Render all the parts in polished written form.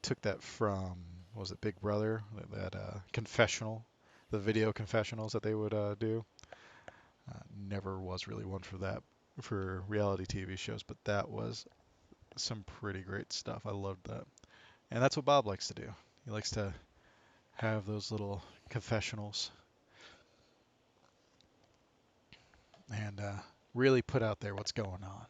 took that from, what was it, Big Brother, that confessional, the video confessionals that they would do. Never was really one for that, for reality TV shows, but that was some pretty great stuff. I loved that. And that's what Bob likes to do. He likes to have those little confessionals and really put out there what's going on.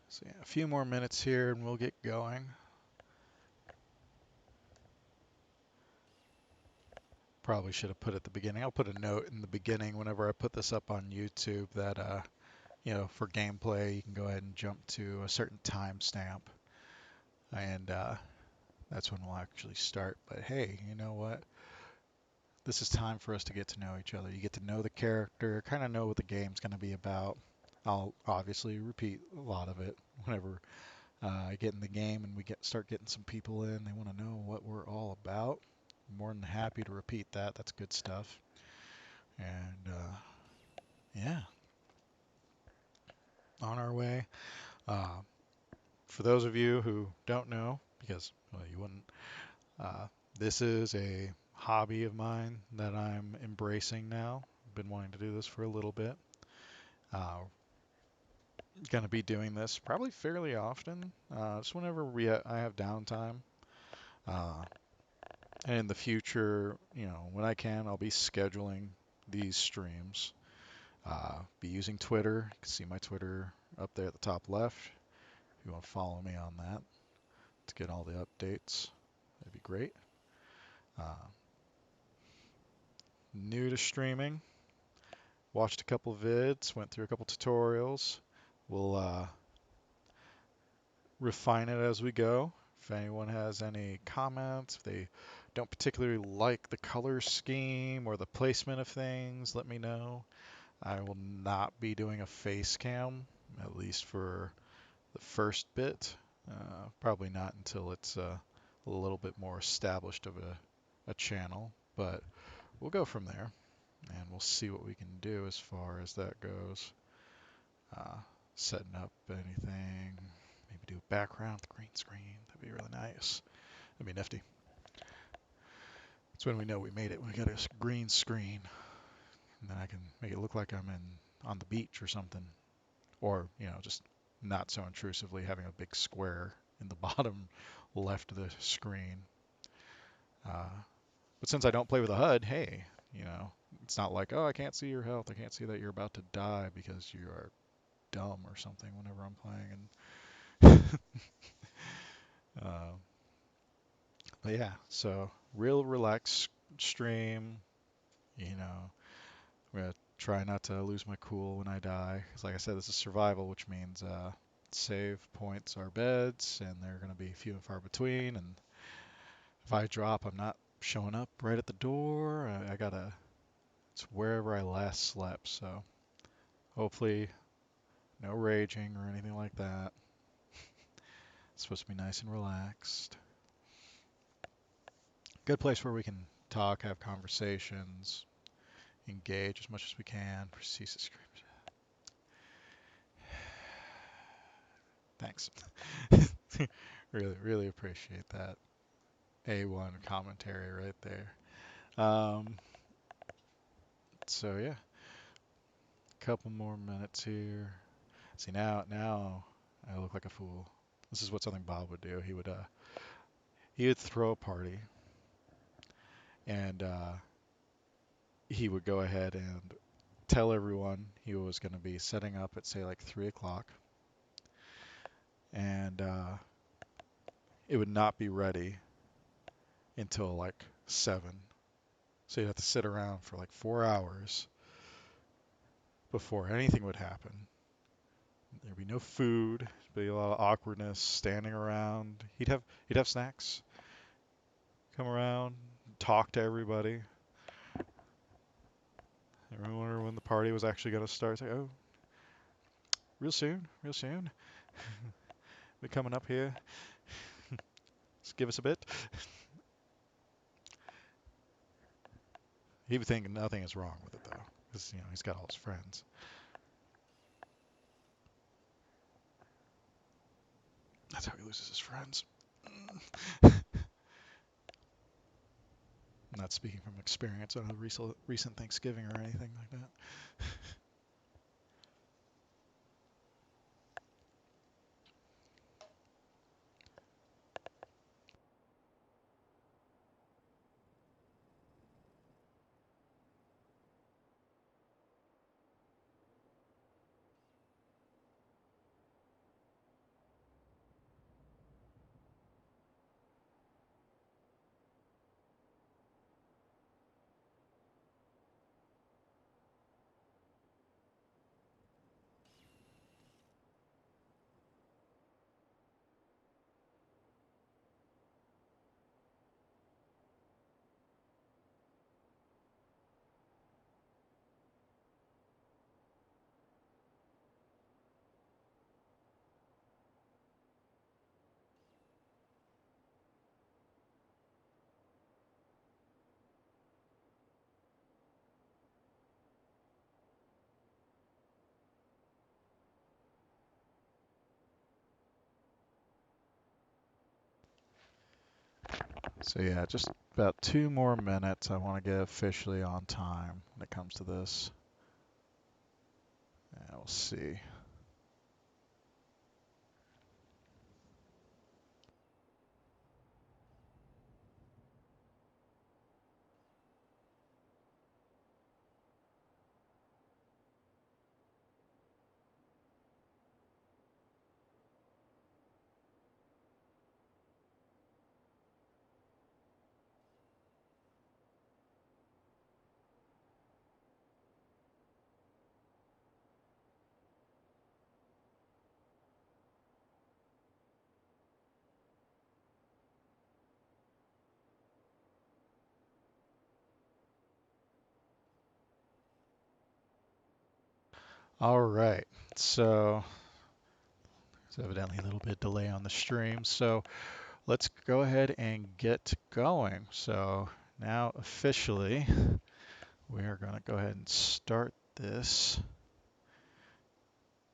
So yeah, a few more minutes here and we'll get going. Probably should have put at the beginning. I'll put a note in the beginning whenever I put this up on YouTube that for gameplay you can go ahead and jump to a certain timestamp and that's when we'll actually start. But hey, you know what? This is time for us to get to know each other. You get to know the character, kind of know what the game's going to be about. I'll obviously repeat a lot of it whenever I get in the game and we start getting some people in. They want to know what we're all about. I'm more than happy to repeat that. That's good stuff. And yeah, on our way. Uh, for those of you who don't know, because well, you wouldn't, uh, this is a hobby of mine that I'm embracing now. I've been wanting to do this for a little bit. Going to be doing this probably fairly often, just whenever I have downtime. Uh, and in the future, when I can, I'll be scheduling these streams. Be using Twitter. You can see my Twitter up there at the top left. If you want to follow me on that to get all the updates, that'd be great. Uh, New to streaming, watched a couple vids, went through a couple tutorials. We'll refine it as we go. If anyone has any comments, if they don't particularly like the color scheme or the placement of things, let me know. I will not be doing a face cam, at least for the first bit. Probably not until it's a little bit more established of a channel, but we'll go from there and we'll see what we can do as far as that goes. Uh, Setting up anything, maybe do a background with green screen. That'd be really nice. That'd be nifty. That's when we know we made it. We got a green screen, and then I can make it look like I'm in on the beach or something, or just not so intrusively having a big square in the bottom left of the screen. Uh, but since I don't play with a HUD, hey, it's not like, oh, I can't see your health. I can't see that you're about to die because you are dumb or something whenever I'm playing. And uh, but yeah, so real relaxed stream. I'm gonna try not to lose my cool when I die. Because like I said, this is survival, which means save points are beds, and they're gonna be few and far between. And if I drop, I'm not showing up right at the door. I gotta. It's wherever I last slept. So hopefully, no raging or anything like that. It's supposed to be nice and relaxed. Good place where we can talk, have conversations, engage as much as we can. Proceed to scream. Thanks. Really, really appreciate that. A1 commentary right there. Um, so yeah, a couple more minutes here. See now I look like a fool. This is what something Bob would do. He would throw a party and he would go ahead and tell everyone he was going to be setting up at say like 3 o'clock, and it would not be ready until like 7. So you'd have to sit around for like 4 hours before anything would happen. There'd be no food. There'd be a lot of awkwardness, standing around. He'd have snacks. Come around, talk to everybody. I wonder when the party was actually going to start. It's like, oh, real soon, real soon. We coming up here? Just give us a bit. He would think nothing is wrong with it though, because he's got all his friends. That's how he loses his friends. I'm not speaking from experience on a recent Thanksgiving or anything like that. So yeah, just about 2 more minutes. I want to get officially on time when it comes to this. And we'll see. All right. So there's evidently a little bit of delay on the stream. So let's go ahead and get going. So now officially, we are going to go ahead and start this.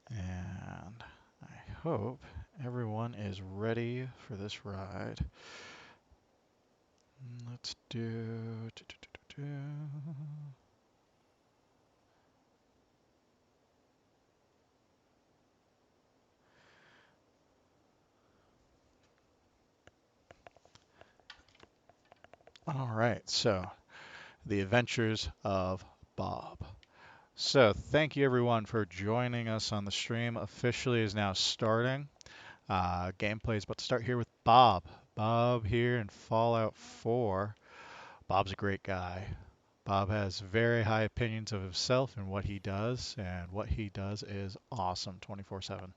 And I hope everyone is ready for this ride. Let's do. All right, so the adventures of Bob. So thank you everyone for joining us on the stream. Officially is now starting. Gameplay is about to start here with Bob. Bob here in Fallout 4. Bob's a great guy. Bob has very high opinions of himself and what he does is awesome 24/7.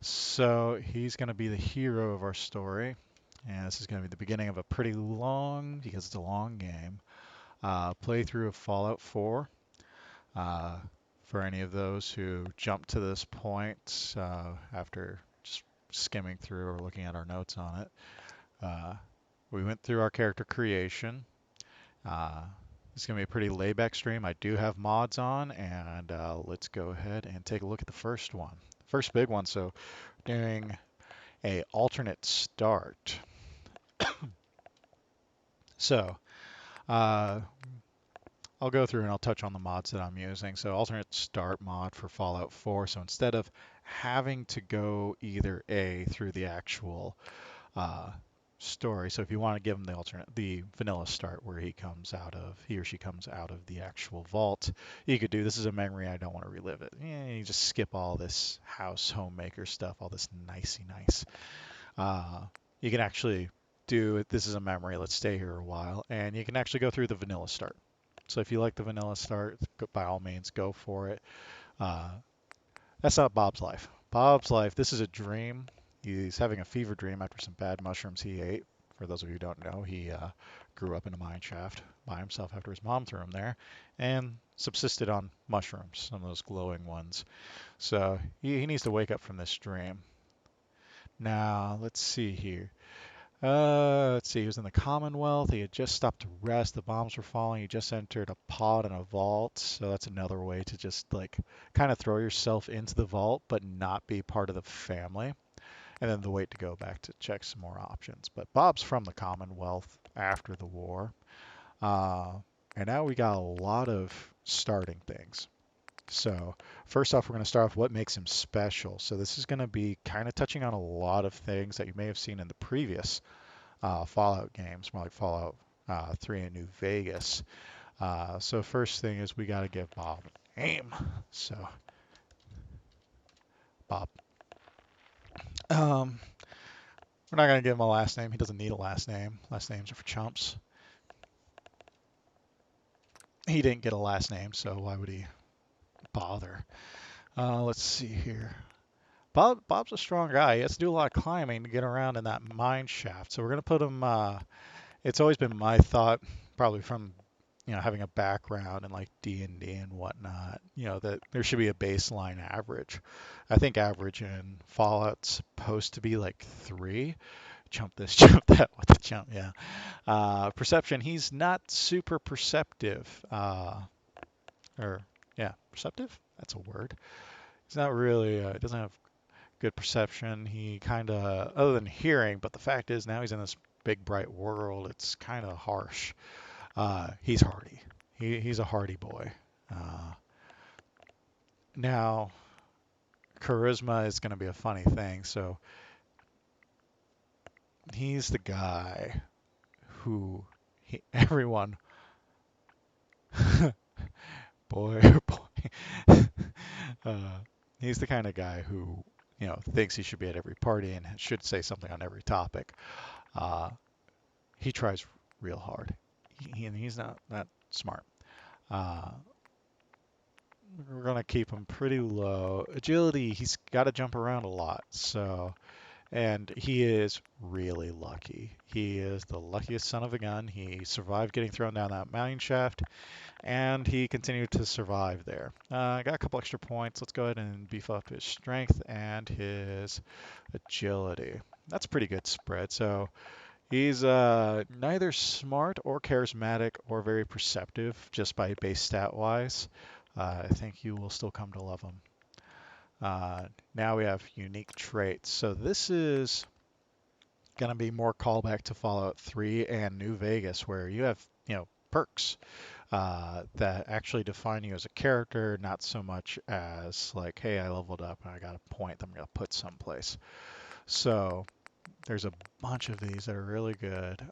So he's going to be the hero of our story, and this is going to be the beginning of a pretty long, because it's a long game, playthrough of Fallout 4. Uh, for any of those who jump to this point after just skimming through or looking at our notes on it, we went through our character creation. Uh, it's going to be a pretty laid-back stream. I do have mods on, and let's go ahead and take a look at the first one. First big one, so doing a alternate start. So uh, I'll go through and I'll touch on the mods that I'm using. So alternate start mod for Fallout 4. So instead of having to go either A through the actual uh, story. So if you want to give him the vanilla start where he or she comes out of the actual vault, you could do, this is a memory, I don't want to relive it. Yeah, you just skip all this house homemaker stuff, all this nicey nice. You can actually do it. This is a memory. Let's stay here a while, and you can actually go through the vanilla start. So if you like the vanilla start, by all means, go for it. Uh, that's not Bob's life. Bob's life, this is a dream. He's having a fever dream after some bad mushrooms he ate. For those of you who don't know, he grew up in a mine shaft by himself after his mom threw him there and subsisted on mushrooms, some of those glowing ones. So he needs to wake up from this dream. Now, let's see here. Let's see. He was in the Commonwealth. He had just stopped to rest. The bombs were falling. He just entered a pod in a vault. So that's another way to just like kind of throw yourself into the vault, but not be part of the family. And then the wait to go back to check some more options. But Bob's from the Commonwealth after the war. Uh, and now we got a lot of starting things. So first off, we're going to start off what makes him special. So this is going to be kind of touching on a lot of things that you may have seen in the previous Fallout games, more like Fallout 3 in New Vegas. So first thing is we got to give Bob a name. So Bob. Um, we're not going to give him a last name. He doesn't need a last name. Last names are for chumps. He didn't get a last name, so why would he bother? Let's see here. Bob's a strong guy. He has to do a lot of climbing to get around in that mine shaft. So we're going to put him. It's always been my thought, probably from having a background in like D&D and whatnot, that there should be a baseline average. I think average in Fallout's supposed to be like 3. Jump this, jump that with the jump, yeah. Perception, he's not super perceptive. Or, yeah, perceptive? That's a word. He's not really, doesn't have good perception. He kind of, other than hearing, but the fact is now he's in this big bright world. It's kind of harsh. He's hardy. He's a hardy boy. Uh, Now, charisma is going to be a funny thing. So he's the guy who everyone, boy, oh boy, uh, he's the kind of guy who thinks he should be at every party and should say something on every topic. Uh, he tries real hard. And he's not that smart. Uh, we're going to keep him pretty low. Agility, he's got to jump around a lot. And he is really lucky. He is the luckiest son of a gun. He survived getting thrown down that mine shaft, and he continued to survive there. Got a couple extra points. Let's go ahead and beef up his strength and his agility. That's a pretty good spread. So he's neither smart or charismatic or very perceptive, just by base stat wise. I think you will still come to love him. Now we have unique traits. So this is going to be more callback to Fallout 3 and New Vegas, where you have, perks that actually define you as a character, not so much as like, hey, I leveled up and I got a point that I'm going to put someplace. So there's a bunch of these that are really good.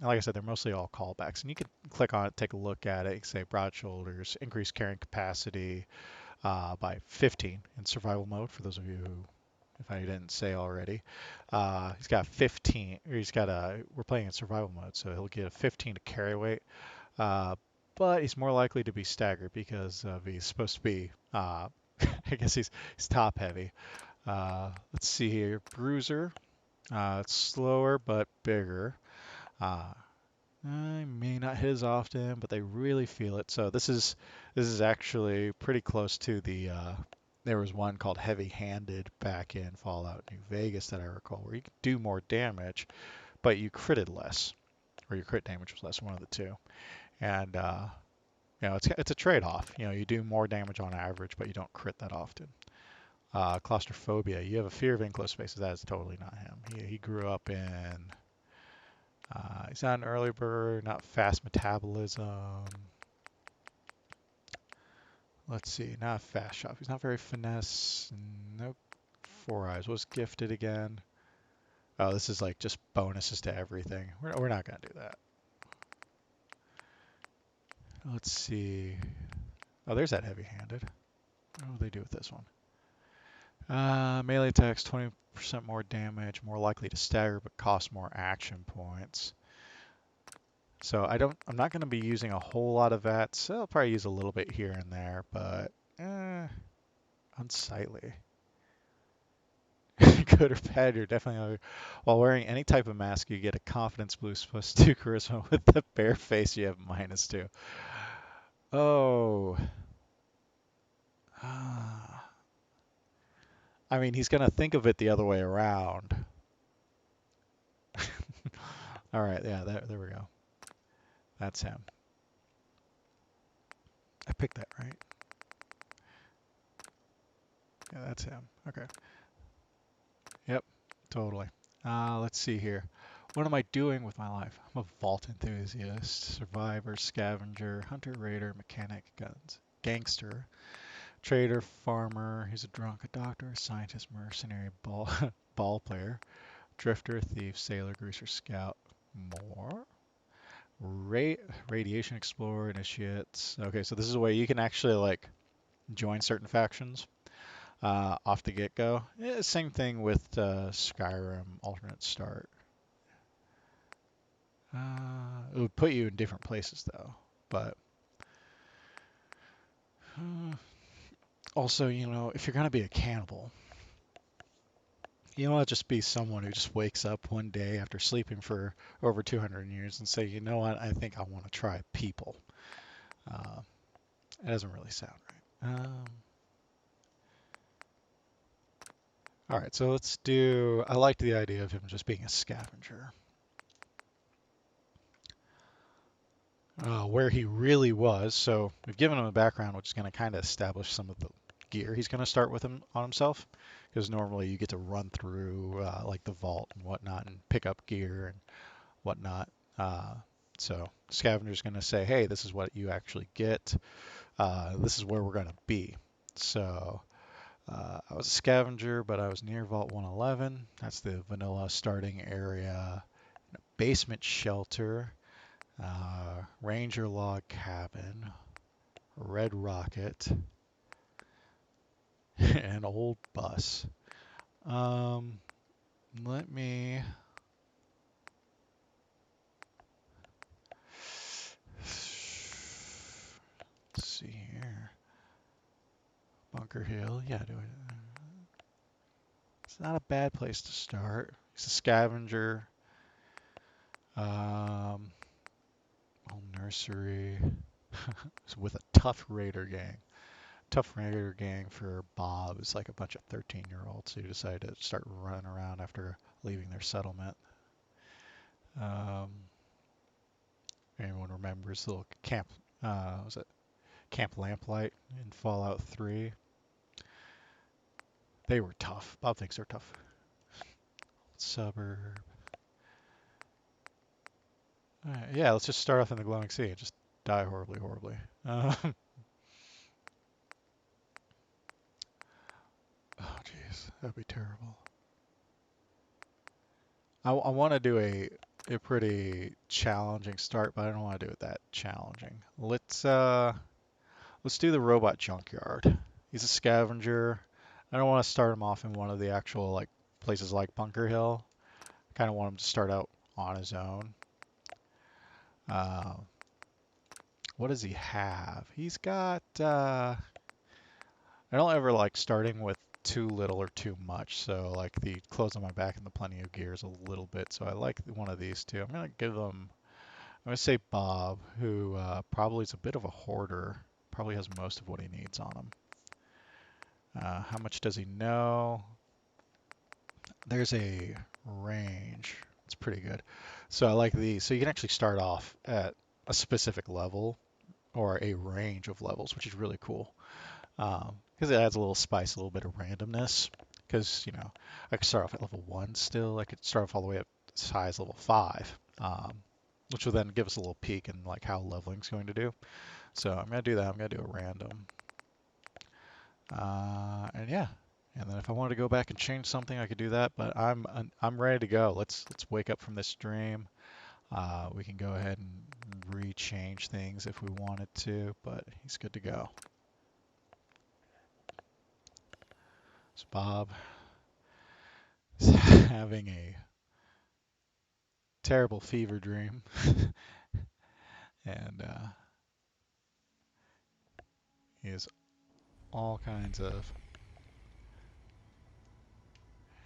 Like I said, they're mostly all callbacks, and you can click on it, take a look at it. You can say broad shoulders, increased carrying capacity by 15 in survival mode. For those of you who, if I didn't say already, he's got 15. Or we're playing in survival mode, so he'll get a 15 to carry weight. But he's more likely to be staggered because he's supposed to be. I guess he's top heavy. Let's see here, bruiser. It's slower but bigger. I may not hit as often, but they really feel it. So this is actually pretty close to the. There was one called Heavy Handed back in Fallout New Vegas that I recall, where you could do more damage, but you critted less, or your crit damage was less, one of the two. And it's a trade-off. You do more damage on average, but you don't crit that often. Claustrophobia. You have a fear of enclosed spaces. That is totally not him. He grew up in. He's not an early bird, not fast metabolism. Let's see, not fast shop. He's not very finesse. Nope. Four eyes was gifted again. Oh, this is like just bonuses to everything. We're not going to do that. Let's see. Oh, there's that heavy-handed. What do they do with this one? Melee attacks 20% more damage, more likely to stagger, but cost more action points. So I'm not going to be using a whole lot of that. So I'll probably use a little bit here and there, but unsightly. Good or bad, you're definitely. While wearing any type of mask, you get a confidence boost +2 charisma. With the bare face, you have -2. Oh. I mean, he's gonna think of it the other way around. All right, yeah, there we go. That's him. I picked that right. Yeah, that's him. Okay. Yep, totally. Let's see here. What am I doing with my life? I'm a vault enthusiast, survivor, scavenger, hunter, raider, mechanic, guns, gangster, trader, farmer. He's a drunk, a doctor, a scientist, mercenary, ball player, drifter, thief, sailor, greaser, scout. More. Ra Radiation explorer, initiates. Okay, so this is a way you can actually like join certain factions off the get-go. Yeah, same thing with Skyrim alternate start. It would put you in different places though, but also, you know, if you're gonna be a cannibal, you don't want to just be someone who just wakes up one day after sleeping for over 200 years and say, you know what, I think I want to try people. It doesn't really sound right. All right, so let's do, I liked the idea of him just being a scavenger. Where he really was, so we've given him a background which is going to kind of establish some of the gear he's going to start with him on himself, because normally you get to run through like the vault and whatnot and pick up gear and whatnot. So scavenger's going to say, hey, this is what you actually get. This is where we're going to be. So I was a scavenger, but I was near Vault 111. That's the vanilla starting area. Basement shelter, ranger log cabin, red rocket, an old bus. Let me see here. Bunker Hill, yeah, it's not a bad place to start. He's a scavenger. Old nursery. With a tough raider gang. Tough raider gang for Bob is like a bunch of 13-year-olds who decide to start running around after leaving their settlement. Anyone remembers the little camp? Was it Camp Lamplight in Fallout 3? They were tough. Bob thinks they're tough. Suburb. Yeah, let's just start off in the glowing sea and just die horribly, horribly. Oh, jeez, that'd be terrible. I want to do a pretty challenging start, but I don't want to do it that challenging. Let's do the robot junkyard. He's a scavenger. I don't want to start him off in one of the actual like places like Bunker Hill. I kind of want him to start out on his own. What does he have? He's got. I don't ever like starting with too little or too much. So like the clothes on my back and the plenty of gear is a little bit. So I like one of these two. I'm gonna give him. I'm gonna say Bob, who probably is a bit of a hoarder. Probably has most of what he needs on him. How much does he know? There's a range. It's pretty good. So I like these. So you can actually start off at a specific level or a range of levels, which is really cool. Because it adds a little spice, a little bit of randomness. Because, you know, I could start off at level 1 still. I could start off all the way up as high as level 5, which will then give us a little peek in like how leveling's going to do. So I'm going to do that. I'm going to do a random. And yeah. And then if I wanted to go back and change something, I could do that. But I'm ready to go. Let's wake up from this dream. We can go ahead and rechange things if we wanted to, but he's good to go. So Bob is having a terrible fever dream, and he has all kinds of.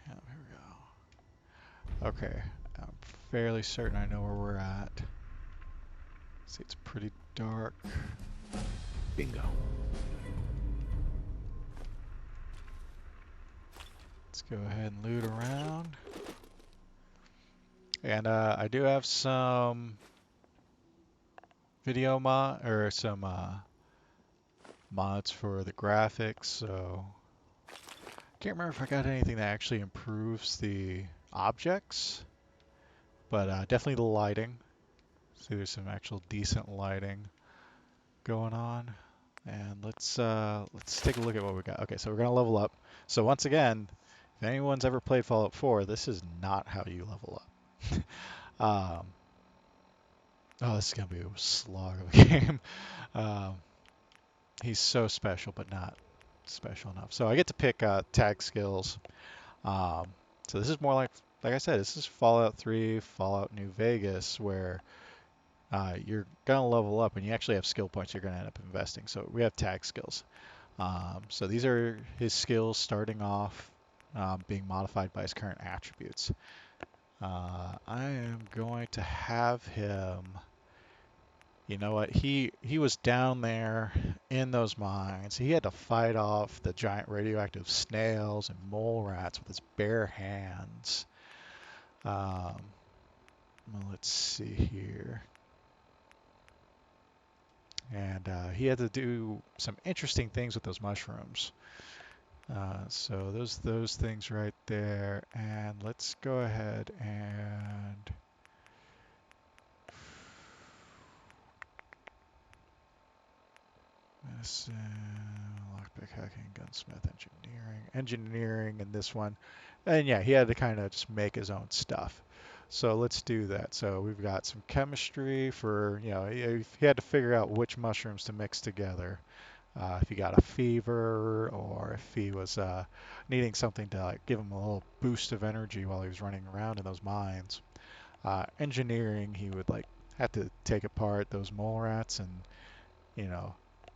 Yeah, here we go. Okay, I'm fairly certain I know where we're at. See, it's pretty dark. Bingo. go ahead and loot around. And I do have some video mods for the graphics, so can't remember if I got anything that actually improves the objects, but definitely the lighting. See, there's some actual decent lighting going on. And let's take a look at what we got. Okay, so we're gonna level up. So once again, if anyone's ever played Fallout 4, this is not how you level up. Oh, this is gonna be a slog of a game. Um, he's so special, but not special enough. So I get to pick tag skills. Um, so this is more like I said, this is Fallout 3, Fallout New Vegas, where you're gonna level up and you actually have skill points you're gonna end up investing. So we have tag skills. So these are his skills starting off, being modified by his current attributes. I am going to have him. You know what? He was down there in those mines. He had to fight off the giant radioactive snails and mole rats with his bare hands. Um, well, let's see here. And he had to do some interesting things with those mushrooms. So those things right there. And let's go ahead and medicine, lockpick hacking, gunsmith, engineering in this one. And yeah, he had to kind of just make his own stuff. So let's do that. So we've got some chemistry for, he had to figure out which mushrooms to mix together. If he got a fever or if he was needing something to give him a little boost of energy while he was running around in those mines. Engineering, he would have to take apart those mole rats and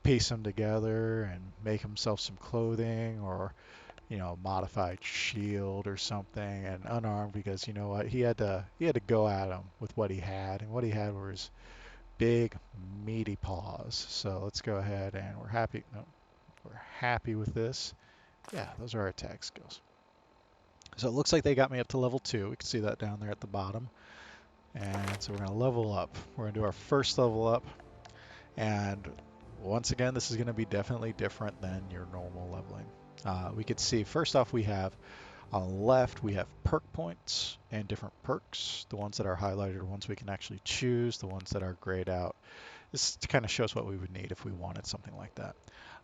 piece them together and make himself some clothing or modified shield or something, and unarmed because you know what, he had to go at him with what he had, and what he had were his big meaty paws. So let's go ahead and we're happy. No, we're happy with this. Yeah, those are our attack skills. So it looks like they got me up to level 2. We can see that down there at the bottom. And so we're going to level up. We're going to do our first level up. And once again, this is going to be definitely different than your normal leveling. We could see, first off, we have on the left, we have perk points and different perks. The ones that are highlighted are ones we can actually choose. The ones that are grayed out, this kind of shows what we would need if we wanted something like that.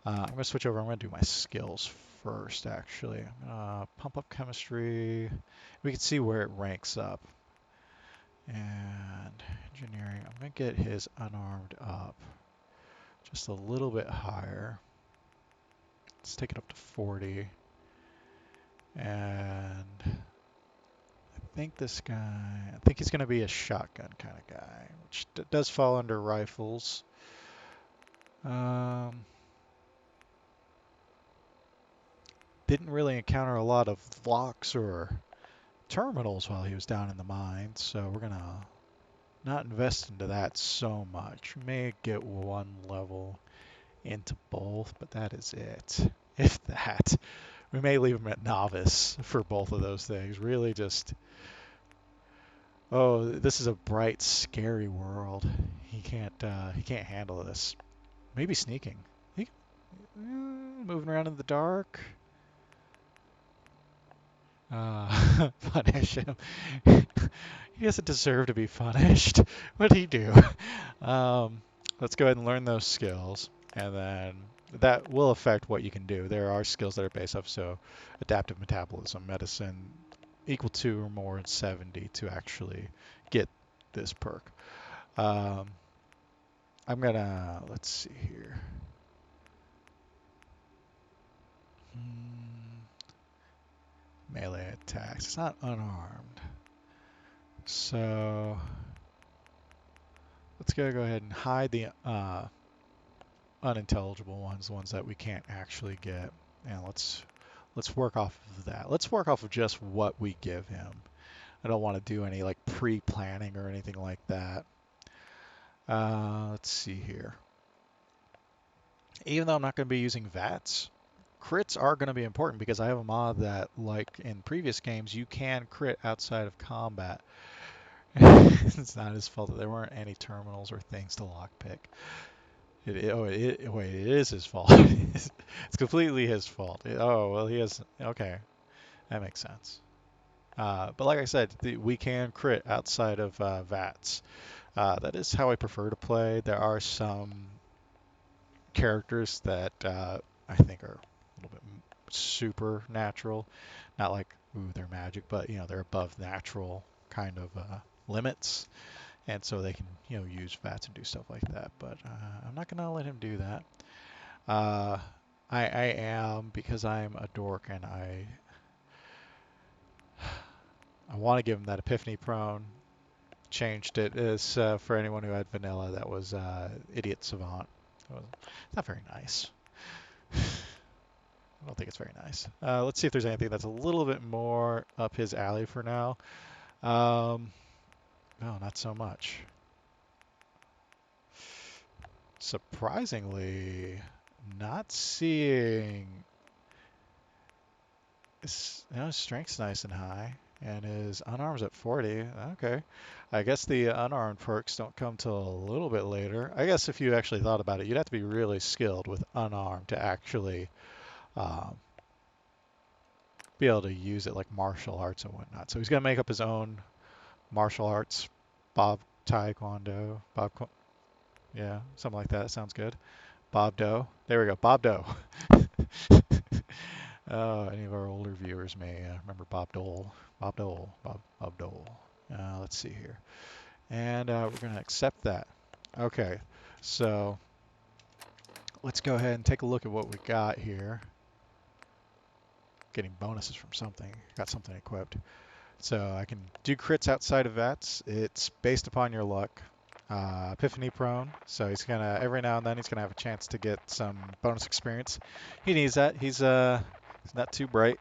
I'm going to switch over. I'm going to do my skills first, actually. I'm going to pump up chemistry. We can see where it ranks up. And engineering, I'm going to get his unarmed up just a little bit higher. Let's take it up to 40. And I think he's going to be a shotgun kind of guy, which does fall under rifles. Didn't really encounter a lot of locks or terminals while he was down in the mines, so we're going to not invest into that so much. We may get one level into both, but that is it. If that. We may leave him at novice for both of those things. Really just, oh, this is a bright, scary world. He can't handle this. Maybe sneaking. Moving around in the dark. Punish him. He doesn't deserve to be punished. What did he do? Let's go ahead and learn those skills, and then that will affect what you can do. There are skills that are based off, so adaptive metabolism, medicine, equal to or more than 70 to actually get this perk. Let's see here. Melee attacks. It's not unarmed. So let's go ahead and hide the unintelligible ones, the ones that we can't actually get, and let's work off of that. Let's work off of just what we give him. I don't want to do any pre-planning or anything like that. Let's see here. Even though I'm not going to be using VATS, crits are going to be important because I have a mod that, like in previous games, you can crit outside of combat. It's not his fault that there weren't any terminals or things to lockpick. Wait, it is his fault. It's completely his fault. Oh, well, he has. Okay, that makes sense. But like I said, we can crit outside of VATS. That is how I prefer to play. There are some characters that I think are a little bit supernatural. Not like, ooh, they're magic, but they're above natural kind of limits. And so they can, use VATS and do stuff like that. But I'm not gonna let him do that. Uh, I am, because I'm a dork and I want to give him that Epiphany prone. Changed it as for anyone who had vanilla, that was Idiot Savant. It's not very nice. I don't think it's very nice. Let's see if there's anything that's a little bit more up his alley for now. No, not so much. Surprisingly, not seeing. His strength's nice and high, and his unarmed's at 40. Okay. I guess the unarmed perks don't come till a little bit later. I guess if you actually thought about it, you'd have to be really skilled with unarmed to actually um, be able to use it like martial arts and whatnot. So he's going to make up his own martial arts, Bob Taekwondo, yeah, something like that. Sounds good. Bob Doe. There we go. Bob Doe. Any of our older viewers may remember Bob Dole. Bob Dole. Let's see here. And we're going to accept that. Okay, so let's go ahead and take a look at what we got here. Getting bonuses from something. Got something equipped. So I can do crits outside of VATS. It's based upon your luck. Epiphany prone, so he's gonna every now and then he's gonna have a chance to get some bonus experience. He needs that. He's not too bright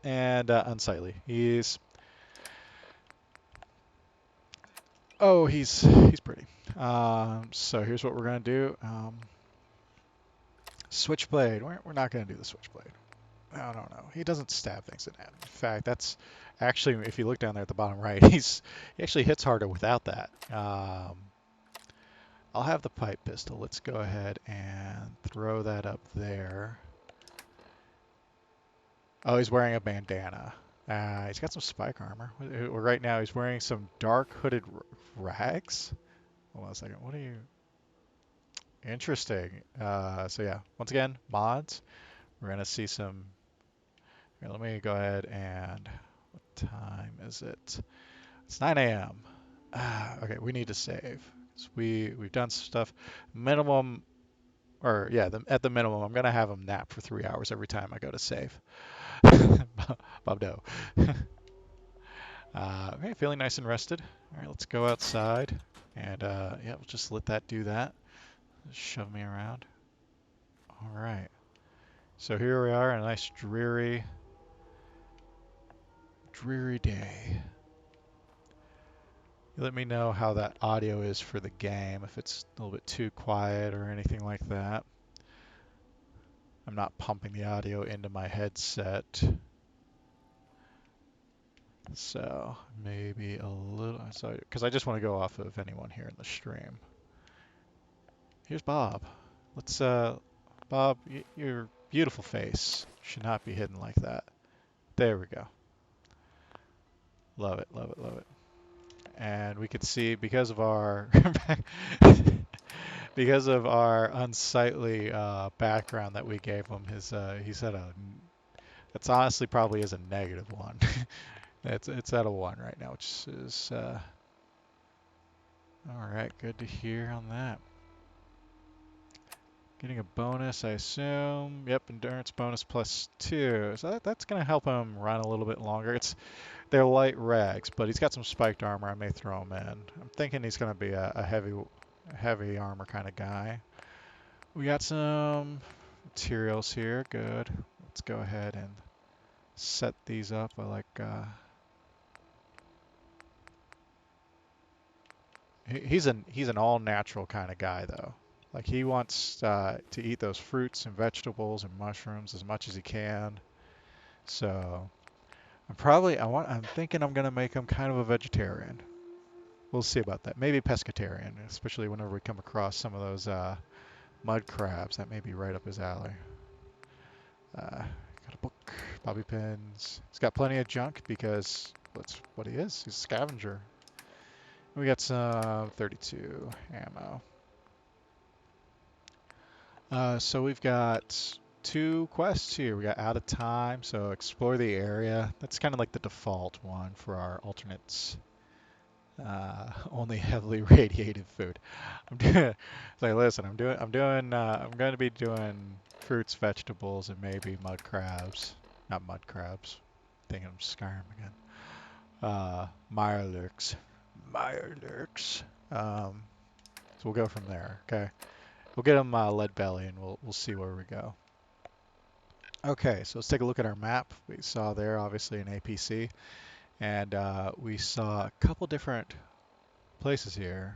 and unsightly. He's pretty. So here's what we're gonna do. Switchblade. We're not gonna do the switchblade. I don't know. He doesn't stab things in half. In fact, that's actually, if you look down there at the bottom right, he actually hits harder without that. I'll have the pipe pistol. Let's go ahead and throw that up there. Oh, he's wearing a bandana. He's got some spike armor. Right now, he's wearing some dark hooded rags. Hold on a second. What are you? Interesting. So yeah, once again, mods. We're gonna see some. Here, let me go ahead and. What time is it? It's 9 a.m. Okay, we need to save. So we've done stuff. Minimum, or yeah, at the minimum, I'm gonna have him nap for 3 hours every time I go to save. Bob Doe. Okay, feeling nice and rested. All right, let's go outside. And yeah, we'll just let that do that. Just shove me around. All right. So here we are, a nice dreary day. You let me know how that audio is for the game, if it's a little bit too quiet or anything like that. I'm not pumping the audio into my headset. So maybe a little, because I just want to go off of anyone here in the stream. Here's Bob. Let's, Bob, your beautiful face should not be hidden like that. There we go. Love it, love it, love it. And we could see because of our because of our unsightly background that we gave him, he said that's honestly probably is a -1. It's at a 1 right now, which is all right. Good to hear on that. Getting a bonus, I assume. Yep, endurance bonus +2. So that's going to help him run a little bit longer. They're light rags, but he's got some spiked armor. I may throw him in. I'm thinking he's going to be a heavy armor kind of guy. We got some materials here. Good. Let's go ahead and set these up. I like. He's an all natural kind of guy though. Like he wants to eat those fruits and vegetables and mushrooms as much as he can. So I'm thinking I'm gonna make him kind of a vegetarian. We'll see about that. Maybe pescatarian, especially whenever we come across some of those mud crabs. That may be right up his alley. Got a book, bobby pins. He's got plenty of junk because that's what he is. He's a scavenger. We got some 32 ammo. So we've got two quests here. We got out of time, so explore the area. That's kind of like the default one for our alternates. Only heavily radiated food. I'm doing. Like, listen, I'm going to be doing fruits, vegetables, and maybe mud crabs. Not mud crabs. Thinking of Skyrim again. Mirelurks. Mirelurks. So we'll go from there. Okay. We'll get them lead belly, and we'll see where we go. Okay, so let's take a look at our map. We saw there obviously an APC, and we saw a couple different places here.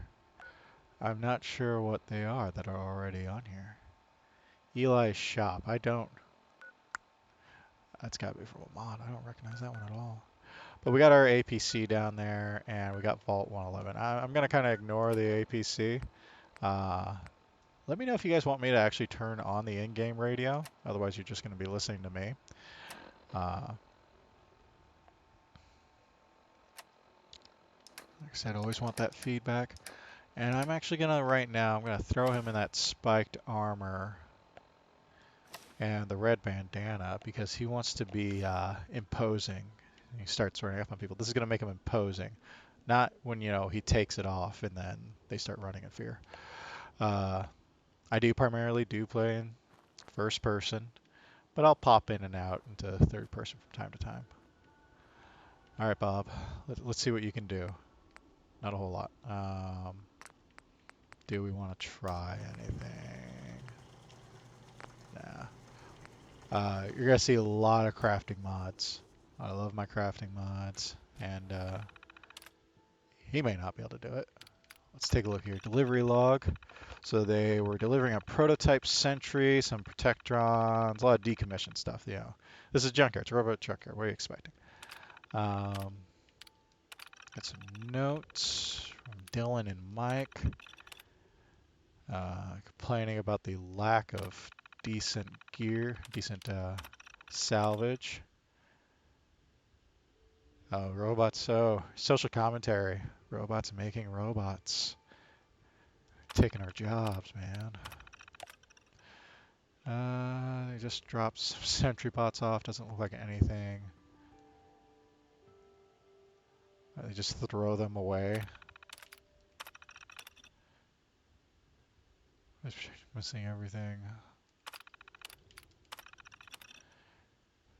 I'm not sure what they are that are already on here. Eli's shop. I don't. That's got to be from a mod. I don't recognize that one at all. But we got our APC down there, and we got Vault 111. I'm going to kind of ignore the APC. Let me know if you guys want me to actually turn on the in-game radio. Otherwise, you're just going to be listening to me. Like I said, I always want that feedback. And I'm actually going to, right now, I'm going to throw him in that spiked armor and the red bandana because he wants to be imposing. He starts running up on people. This is going to make him imposing. Not when, he takes it off and then they start running in fear. I do primarily play in first person, but I'll pop in and out into third person from time to time. All right, Bob, let's see what you can do. Not a whole lot. Do we want to try anything? Nah. You're going to see a lot of crafting mods. I love my crafting mods, and he may not be able to do it. Let's take a look here. Delivery log. So they were delivering a prototype sentry, some protectrons, a lot of decommissioned stuff. This is junkyard. It's a robot junkyard. What are you expecting? Got some notes from Dylan and Mike. Complaining about the lack of decent gear, decent salvage. Robots. So social commentary. Robots making robots. Taking our jobs, man. They just dropped some sentry bots off. Doesn't look like anything. They just throw them away. Missing everything.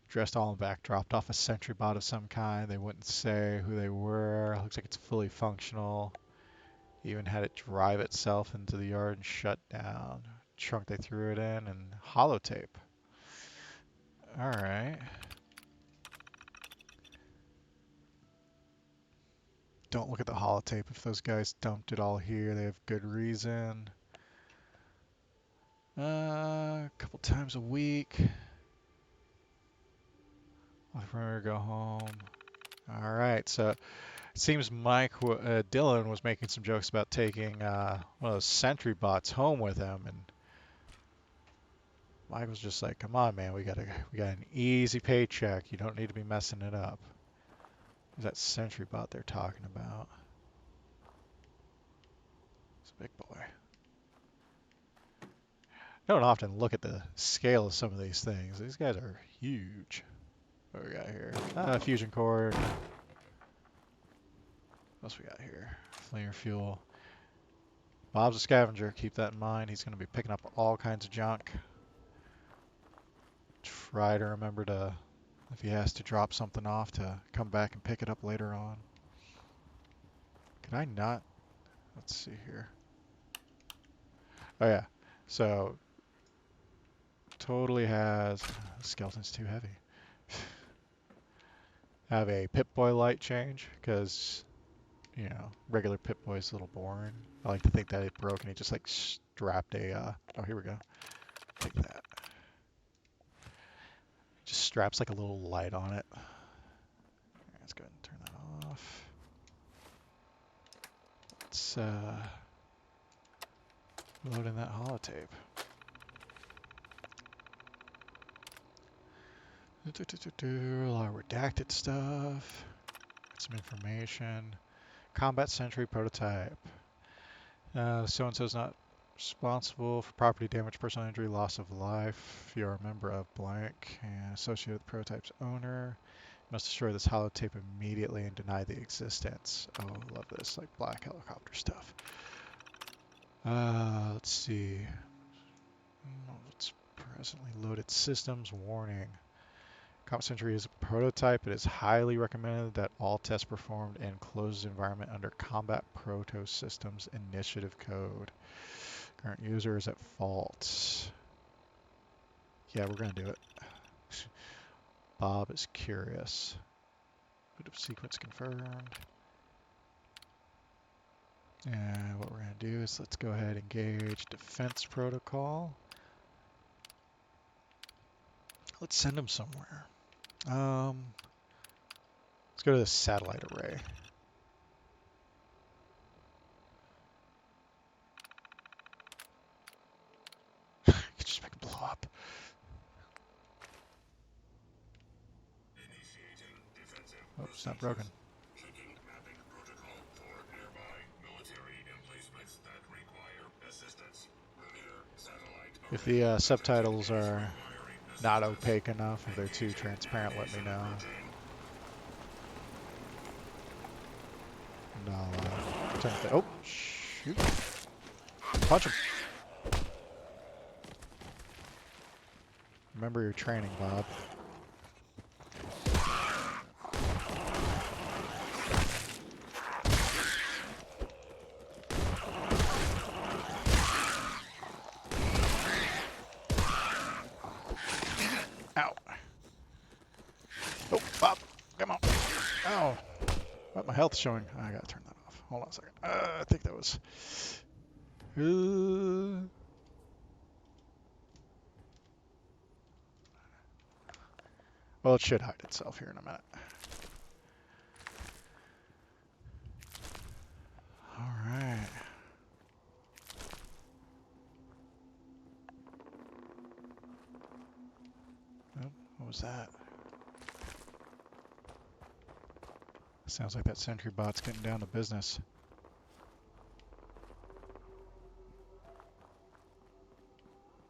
Dressed all in black. Dropped off a sentry bot of some kind. They wouldn't say who they were. Looks like it's fully functional. Even had it drive itself into the yard and shut down. Trunk they threw it in and holotape. Alright. Don't look at the holotape. If those guys dumped it all here, they have good reason. A couple times a week. I'll remember to go home. Alright, so it seems Dylan was making some jokes about taking one of those sentry bots home with him, and Mike was just like, "Come on, man, we got an easy paycheck. You don't need to be messing it up." Who's that sentry bot they're talking about? It's a big boy. I don't often look at the scale of some of these things. These guys are huge. What do we got here? Fusion core. What else we got here? Flare fuel. Bob's a scavenger. Keep that in mind. He's going to be picking up all kinds of junk. Try to remember to, if he has to drop something off, to come back and pick it up later on. Can I not? Let's see here. Oh yeah. So totally has. Skeleton's too heavy. Have a Pip-Boy light change because regular Pip-Boy is a little boring. I like to think that it broke and he just like strapped a, oh, here we go. Take that. Just straps like a little light on it. Let's go ahead and turn that off. Let's load in that holotape. A lot of redacted stuff. Get some information. Combat Sentry prototype. So-and-so is not responsible for property damage, personal injury, loss of life. If you are a member of blank and associated with the prototype's owner, you must destroy this holotape immediately and deny the existence. Oh, I love this, like black helicopter stuff. Let's see. What's presently loaded systems warning. Combat Sentry is a prototype. It is highly recommended that all tests performed in closed environment under Combat Proto Systems Initiative Code. Current user is at fault. Yeah, we're going to do it. Bob is curious. Boot of sequence confirmed. And what we're going to do is let's go ahead and engage defense protocol. Let's send him somewhere. Let's go to the satellite array. You could just make it blow up. Oh, it's not broken. If the subtitles are not opaque enough, if they're too transparent, let me know. And I'll turn it. Oh, shoot. Punch him. Remember your training, Bob. Ow. Oh, Bob, come on. Oh, what my health's showing. I gotta turn that off. Hold on a second. I think that was. Well, it should hide itself here in a minute. All right. Oh, what was that? Sounds like that sentry bot's getting down to business.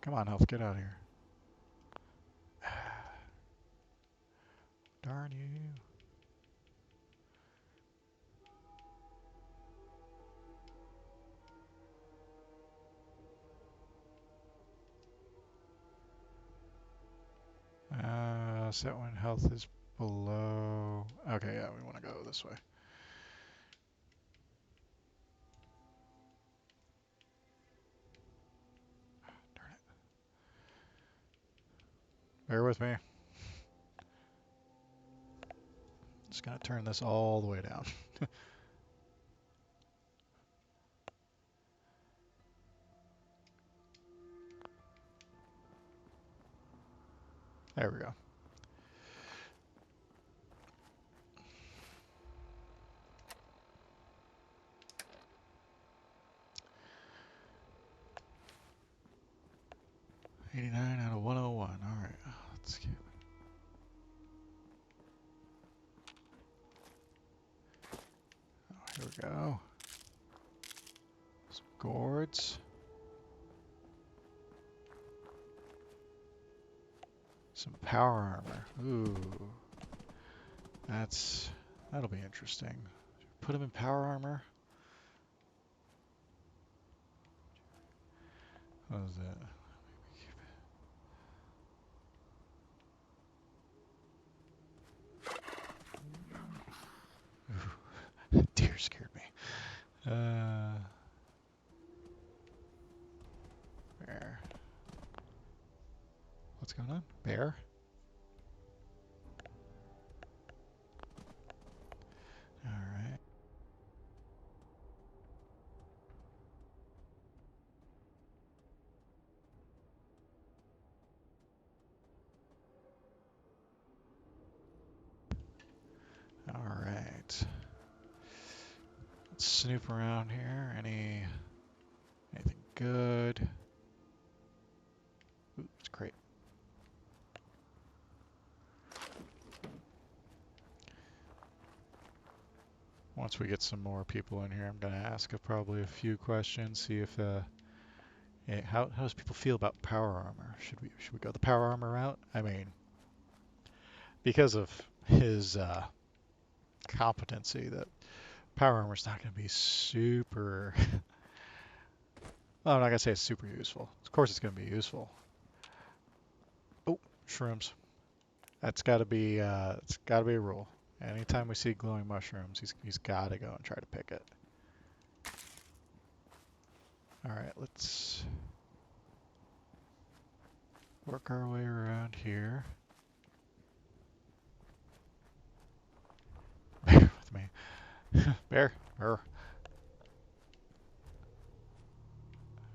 Come on, Health, get out of here. Darn you. Set when health is below. Okay, yeah, we want to go this way. Darn it. Bear with me. Just gonna turn this all the way down. There we go. '89 out of 101. All right, let's get. Oh, here we go. Some gourds. Some power armor. Ooh, that'll be interesting. Put him in power armor. What is that? Deer scared me. Bear. What's going on? Bear? Alright. snoop around here. Anything good? Ooh, it's great. Once we get some more people in here, I'm going to ask probably a few questions, see if how does people feel about power armor? Should we go the power armor route? I mean, because of his competency, that power armor is not going to be super. Well, I'm not going to say it's super useful. Of course, it's going to be useful. Oh, shrooms. That's got to be it's got to be a rule. Anytime we see glowing mushrooms, he's got to go and try to pick it. All right, let's work our way around here. Bear with me. Bear. All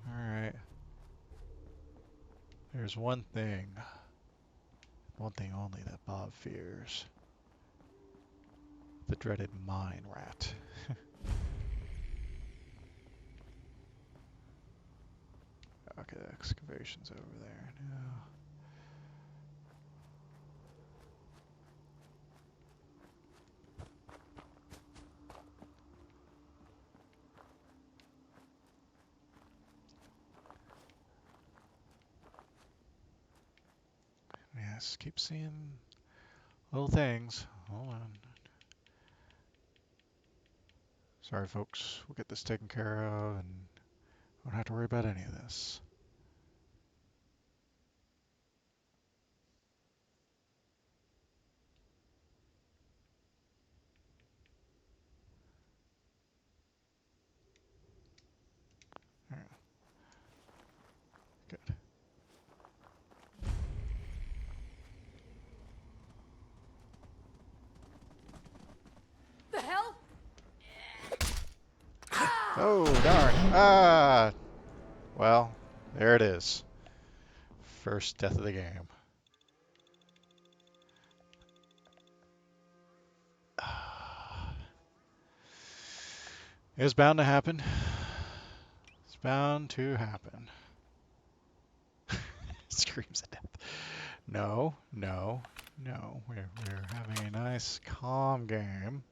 right. There's one thing only that Bob fears. The dreaded mine rat. Okay, the excavation's over there now. Yes, keep seeing little things. Hold on. Sorry, folks. We'll get this taken care of, and we don't have to worry about any of this. All right. Good. The hell? Oh, darn. Ah! Well, there it is. First death of the game. It was bound to happen. It's bound to happen. Screams at death. No, no, no. We're having a nice, calm game.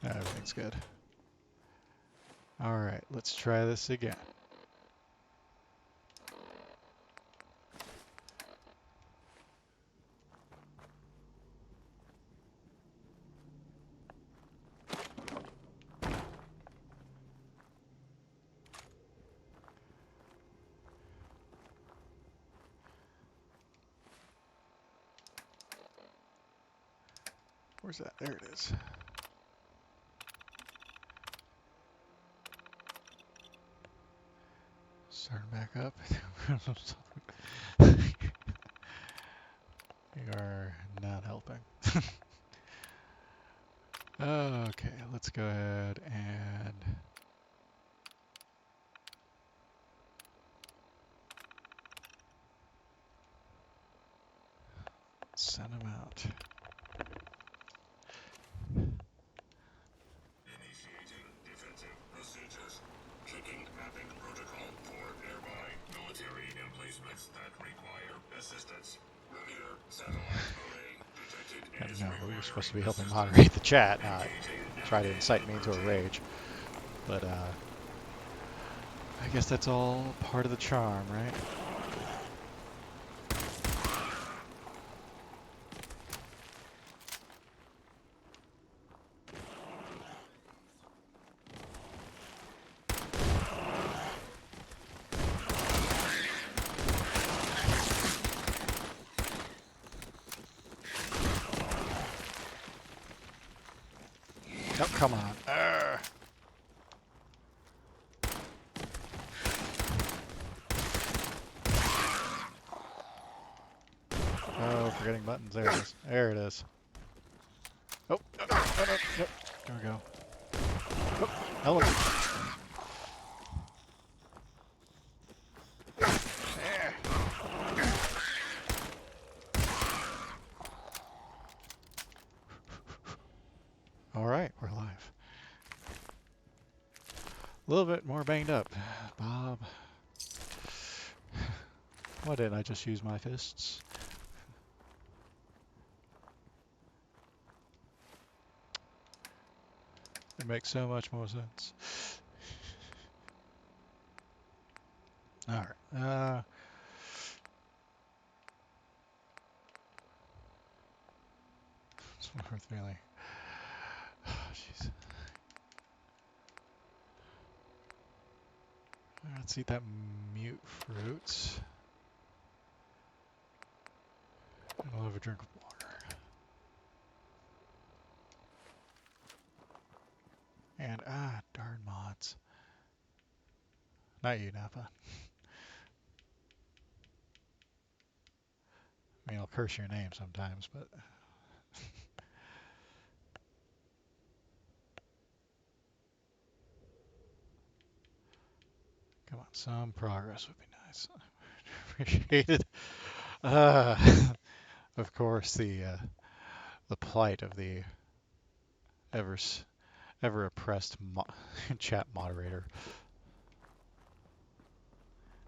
Everything's good. All right, let's try this again. Where's that? There it is. Starting back up. You are not helping. Okay, let's go ahead and send him out. Initiating defensive procedures. Checking mapping protocol for nearby military emplacements that require assistance. Rainier satellite array detected. No, you're supposed to be helping moderate the chat, not try to incite me into a rage. But I guess that's all part of the charm, right? Oh, come on. Oh, forgetting buttons. There it is. There it is. Oh, no, no, no, no, no. There we go. Oh, element. All right, we're live. A little bit more banged up. Bob. Why didn't I just use my fists? It makes so much more sense. All right. It's worth really. Jeez. Let's eat that mute fruit. And I'll have a drink of water. And darn mods. Not you, Napa. I mean, I'll curse your name sometimes, but come on, some progress would be nice. Appreciate it. Uh, of course, the plight of the ever ever oppressed chat moderator.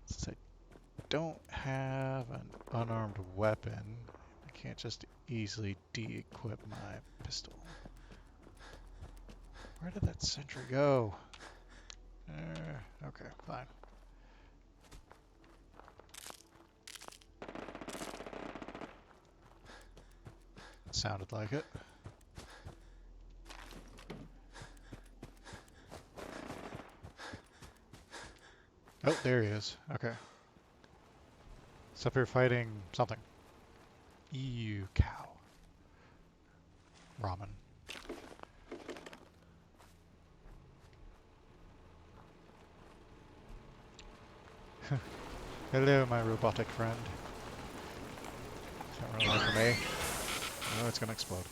Since I don't have an unarmed weapon, I can't just easily de-equip my pistol. Where did that sentry go? Okay, fine. Sounded like it. Oh, there he is. Okay. It's up here fighting something. Ew, cow. Ramen. Hello, my robotic friend. Don't run away from me. Oh, it's gonna explode.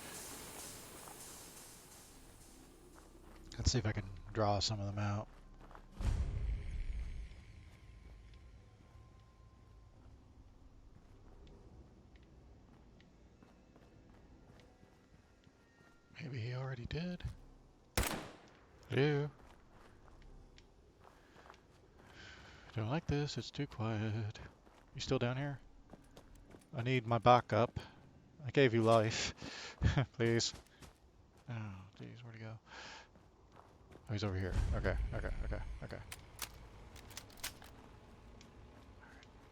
Let's see if I can draw some of them out. Maybe he already did. Hello. Don't like this, it's too quiet. You still down here? I need my backup. I gave you life. Please. Oh, jeez, where'd he go? Oh, he's over here. Okay.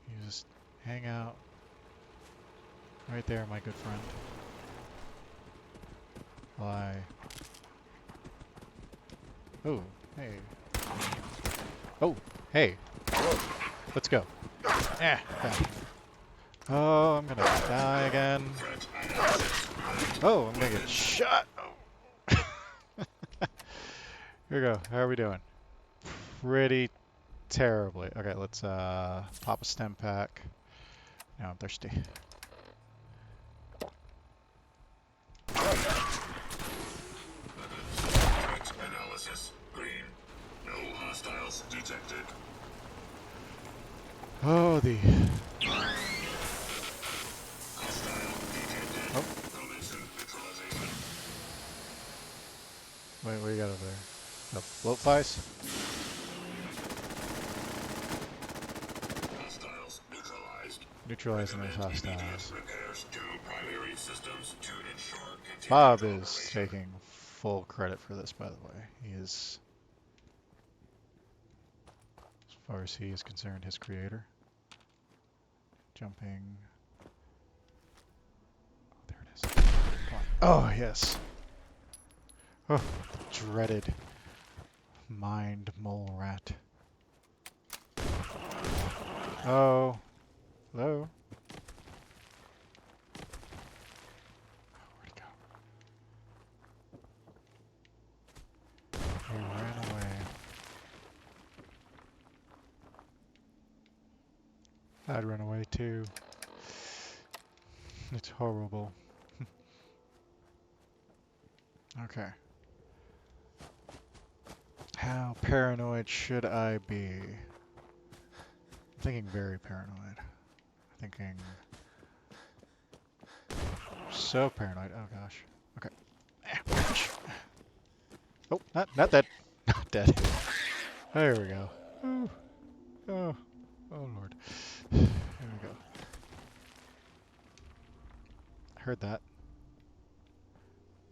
You just hang out right there, my good friend. Why? Oh, hey. Oh, hey. Let's go. Yeah. Oh, I'm gonna die again. Oh, I'm gonna get shot. Oh. Here we go. How are we doing? Pretty terribly. Okay, let's pop a stem pack. Now I'm thirsty. Analysis green. No hostiles detected. Oh, the... Hostile detected. Oh. Collision neutralization. Wait, what do you got over there? The float flies? Hostiles neutralized. Neutralizing those Recommend immediate hostiles. repairs to primary systems to ensure continued Bob is operation. taking full credit for this, by the way. He is, as far as he is concerned, his creator. Jumping. Oh, there it is. Come on. Oh, yes. Oh, the dreaded mind mole rat. Oh. Hello? Oh, where'd he go? He ran away. I'd run away too. It's horrible. Okay. How paranoid should I be? I'm thinking very paranoid. Thinking so paranoid. Oh gosh. Okay. Oh, not dead. Not dead. There we go. Oh, oh, oh Lord. There we go. I heard that.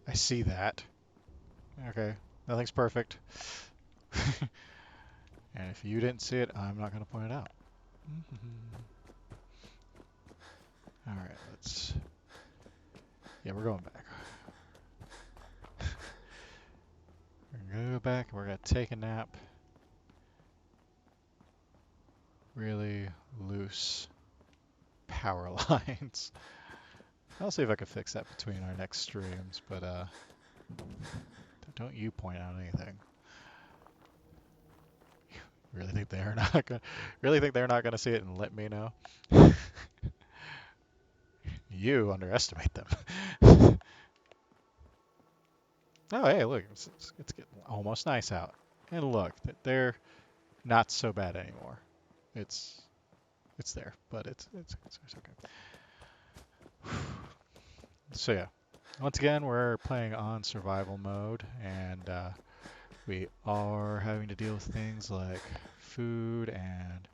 I see that. Okay, nothing's perfect. And if you didn't see it, I'm not going to point it out. All right, let's. Yeah, we're going back. We're going to go back. We're going to take a nap. Really loose power lines. I'll see if I can fix that between our next streams, but don't you point out anything. Really think they're not gonna really think they're not gonna see it and let me know? You underestimate them. Oh, hey, look, it's getting almost nice out. And look, they're not so bad anymore. It's it's there, but it's okay. So yeah, once again, we're playing on survival mode, and we are having to deal with things like food and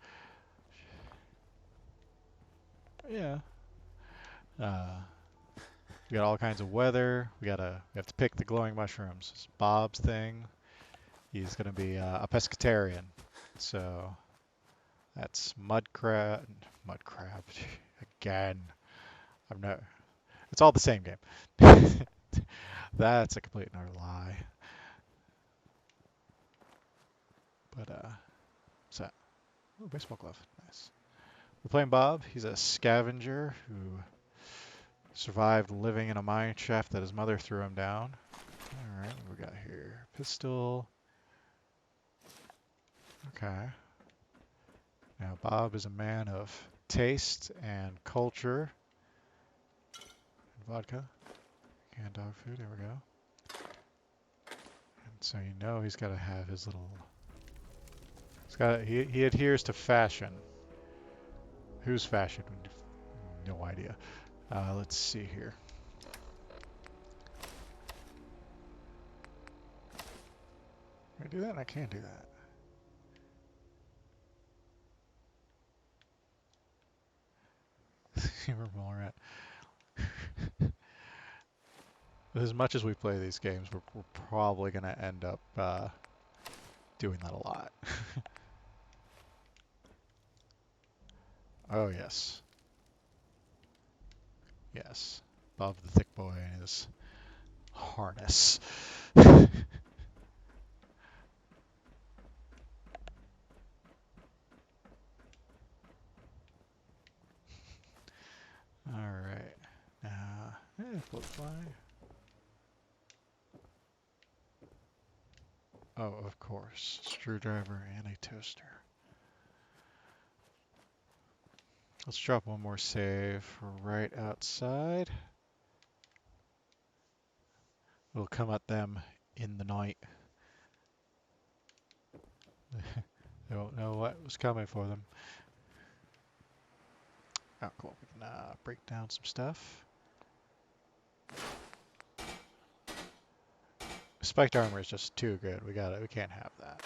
yeah. Uh, we got all kinds of weather. We have to pick the glowing mushrooms. It's Bob's thing. He's gonna be a pescatarian, so that's mud crab again. I'm not. It's all the same game. That's a complete and utter lie. But what's that? Oh, baseball glove. Nice. We're playing Bob. He's a scavenger who survived living in a mine shaft that his mother threw him down. All right, what we got here? Pistol. Okay. Now, Bob is a man of taste and culture. And vodka. Canned dog food. There we go. And so you know he's got to have his little. He adheres to fashion. Who's fashion? No idea. Let's see here. Can I do that? I can't do that. We're more at. As much as we play these games, we're probably going to end up doing that a lot. Oh, yes. Yes. Bob the Thick Boy and his harness. Alright. Float fly. Oh, of course. Screwdriver and a toaster. Let's drop one more save right outside. We'll come at them in the night. They won't know what was coming for them. Oh, cool. We can break down some stuff. Spiked armor is just too good. We can't have that.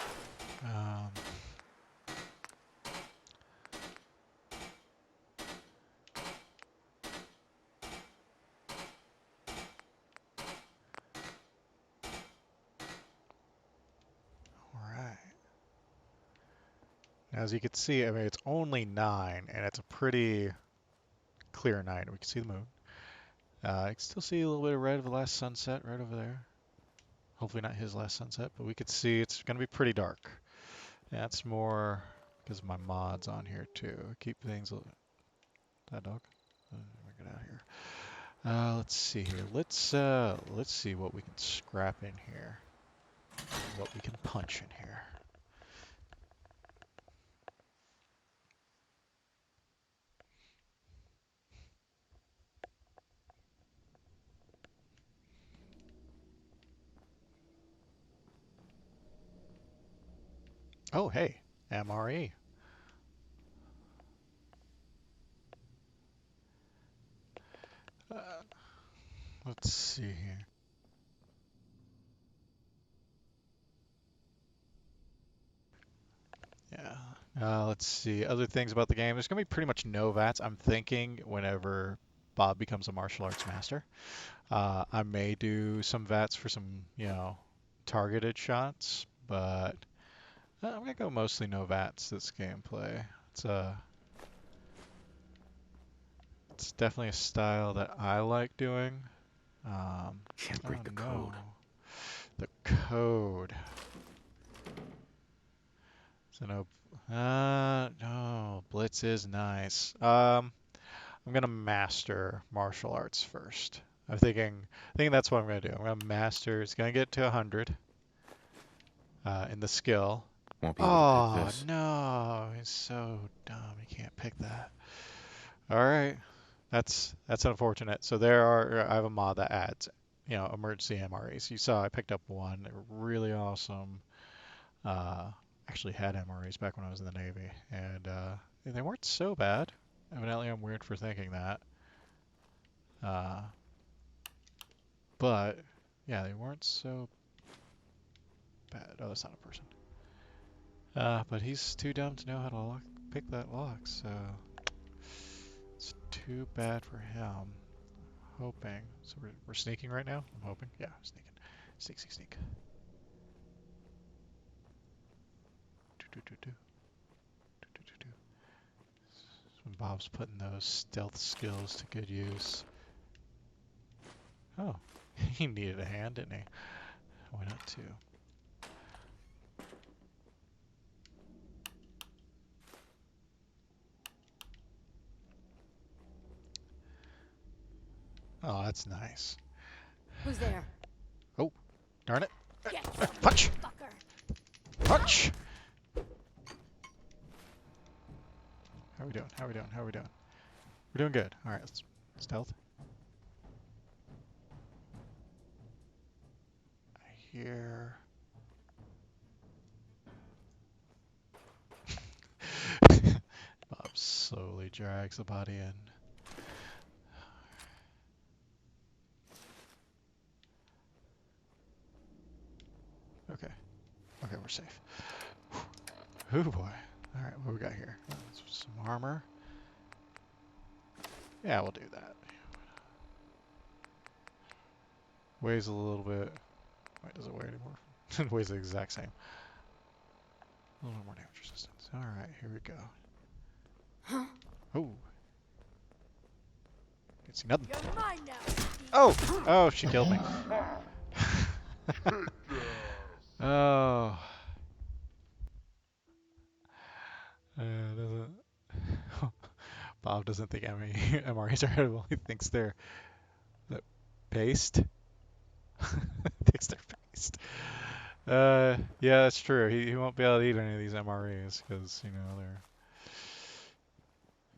Alright. Now, as you can see, I mean, it's only 9, and it's a pretty clear night. We can see the moon. You can still see a little bit of red of the last sunset right over there. Hopefully not his last sunset, but we could see it's going to be pretty dark. That's more because of my mods on here too. Keep things. That dog. Get out here. Let's see here. Let's see what we can scrap in here. What we can punch in here. Oh, hey, MRE. Uh, let's see here. Let's see. Other things about the game. There's going to be pretty much no VATs. I'm thinking whenever Bob becomes a martial arts master, I may do some VATs for some, targeted shots, but I'm going to go mostly no VATs this gameplay. It's uh, it's definitely a style that I like doing. Can't Oh break the no, code. the code. So no, Blitz is nice. I'm gonna master martial arts first. I think that's what I'm gonna do. I'm gonna master. It's gonna get to 100 in the skill. Won't be able to pick Oh this. no, he's so dumb. He can't pick that. All right, that's unfortunate. So I have a mod that adds, emergency MREs. You saw I picked up one. They were really awesome. Uh, actually had MREs back when I was in the Navy, and they weren't so bad. Evidently, I'm weird for thinking that. Uh, but yeah, they weren't so bad. Oh, that's not a person. But he's too dumb to know how to pick that lock, so it's too bad for him. Hoping. So we're sneaking right now? I'm hoping. Yeah, sneaking. Sneak, sneak, sneak. Do, do, do, do. Do, do, do, do. When Bob's putting those stealth skills to good use. Oh, he needed a hand, didn't he? Why not two? Oh, that's nice. Who's there? Oh, darn it. Get some, Punch! fucker. Punch! How are we doing? How are we doing? How are we doing? We're doing good. All right, let's stealth. I hear. Bob slowly drags the body in. Okay. Okay, we're safe. Oh boy. All right, what we got here? Some armor. Yeah, we'll do that. Weighs a little bit. Wait, does it weigh anymore? It weighs the exact same. A little more damage resistance. All right, here we go. Huh? Oh. Can't see nothing. You're mine now. Oh! Oh, she killed me. Oh. Doesn't Bob doesn't think MREs are edible. He thinks they're paste. Thinks they're paste. Yeah, that's true. He won't be able to eat any of these MREs because they're,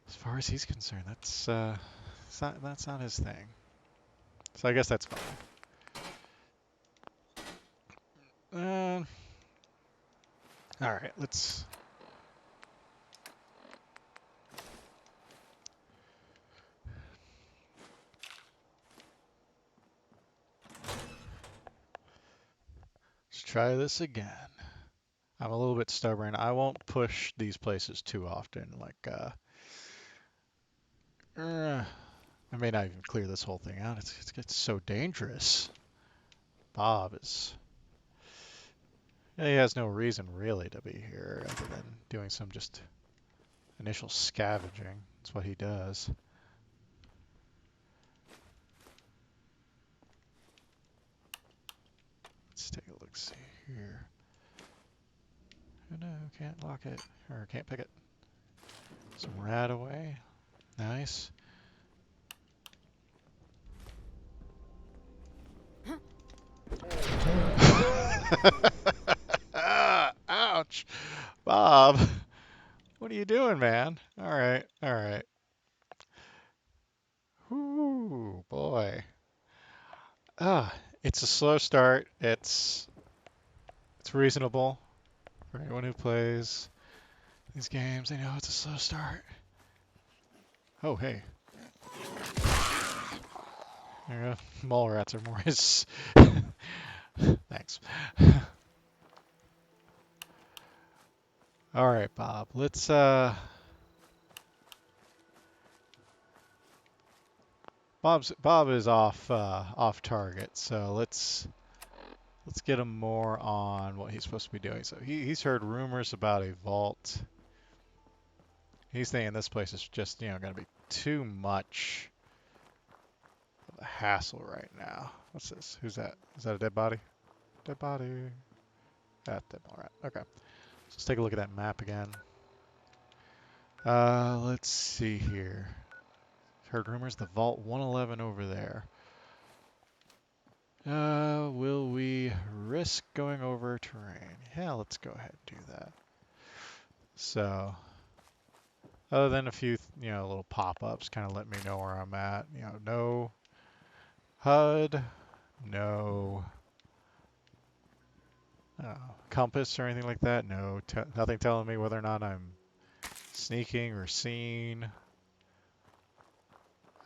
as far as he's concerned, that's not his thing. So I guess that's fine. All right, let's try this again. I'm a little bit stubborn. I won't push these places too often. I may not even clear this whole thing out. It's so dangerous. Bob is. He has no reason really to be here other than doing some just initial scavenging. That's what he does. Let's take a look. See here. Oh no, can't lock it or can't pick it. Some rat away. Nice. Ouch. Bob, what are you doing, man? All right, all right. Whoo, boy. It's a slow start. It's reasonable for anyone who plays these games. They know it's a slow start. Oh, hey. There you go. Mole rats are more his. Thanks. All right, Bob. Let's Bob is off target, so let's get him more on what he's supposed to be doing. So he's heard rumors about a vault. He's thinking this place is just, you know, going to be too much of a hassle right now. What's this? Who's that? Is that a dead body? Dead body. Dead. All right. Okay. Let's take a look at that map again. Let's see here. Heard rumors the vault 111 over there. Will we risk going over terrain? Yeah, let's go ahead and do that. So, other than a few, you know, little pop-ups, kind of let me know where I'm at. You know, no HUD, no compass or anything like that. No, nothing telling me whether or not I'm sneaking or seen.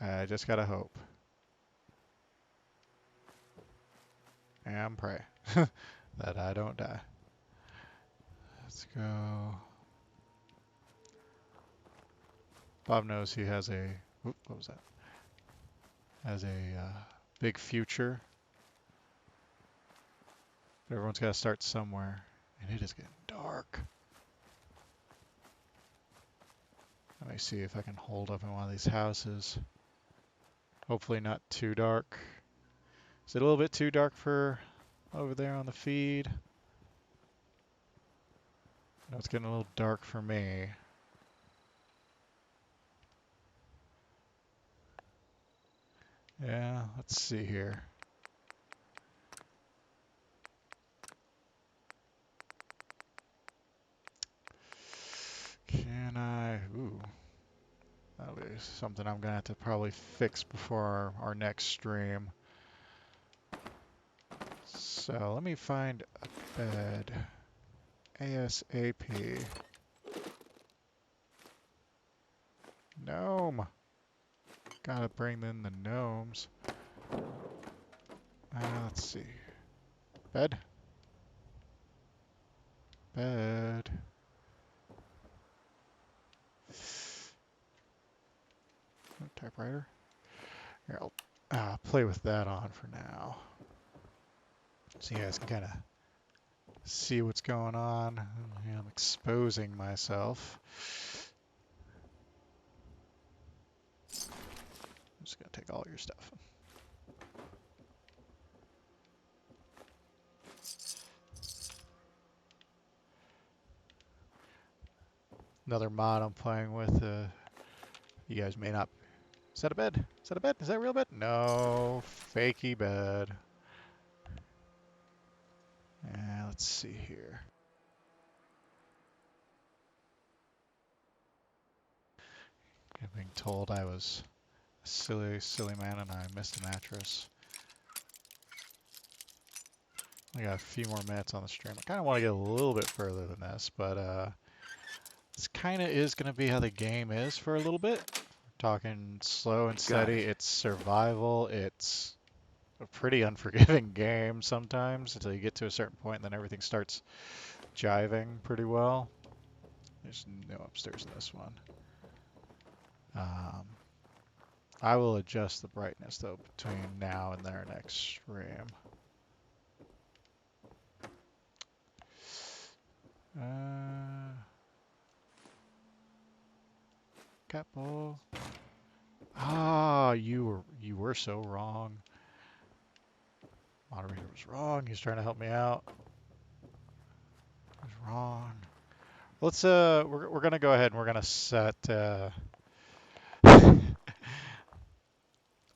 I just gotta hope and pray that I don't die. Let's go. Bob knows he has a. What was that? Has a big future. But everyone's got to start somewhere, and it is getting dark. Let me see if I can hold up in one of these houses. Hopefully not too dark. Is it a little bit too dark for over there on the feed? No, it's getting a little dark for me. Yeah, let's see here. Can I? Ooh. That'll be something I'm going to have to probably fix before our next stream. So let me find a bed. ASAP. Gnome. Gotta bring in the gnomes. Let's see. Bed. Bed. Typewriter. Here, I'll play with that on for now. So you guys can kind of see what's going on. I'm exposing myself. I'm just gonna take all your stuff. Another mod I'm playing with. You guys may not. Is that a bed? Is that a bed? Is that a real bed? No, fakey bed. Let's see here. I'm being told I was a silly man and I missed a mattress. I got a few more minutes on the stream. I kind of want to get a little bit further than this, but this kind of is going to be how the game is for a little bit. Talking slow and steady. It's survival. It's a pretty unforgiving game sometimes until you get to a certain point and then everything starts jiving pretty well. There's no upstairs in this one. I will adjust the brightness though between now and their next stream. Cat ball. Ah, you were so wrong. Moderator was wrong. He's trying to help me out. He was wrong. Let's we're gonna go ahead and we're gonna set oh,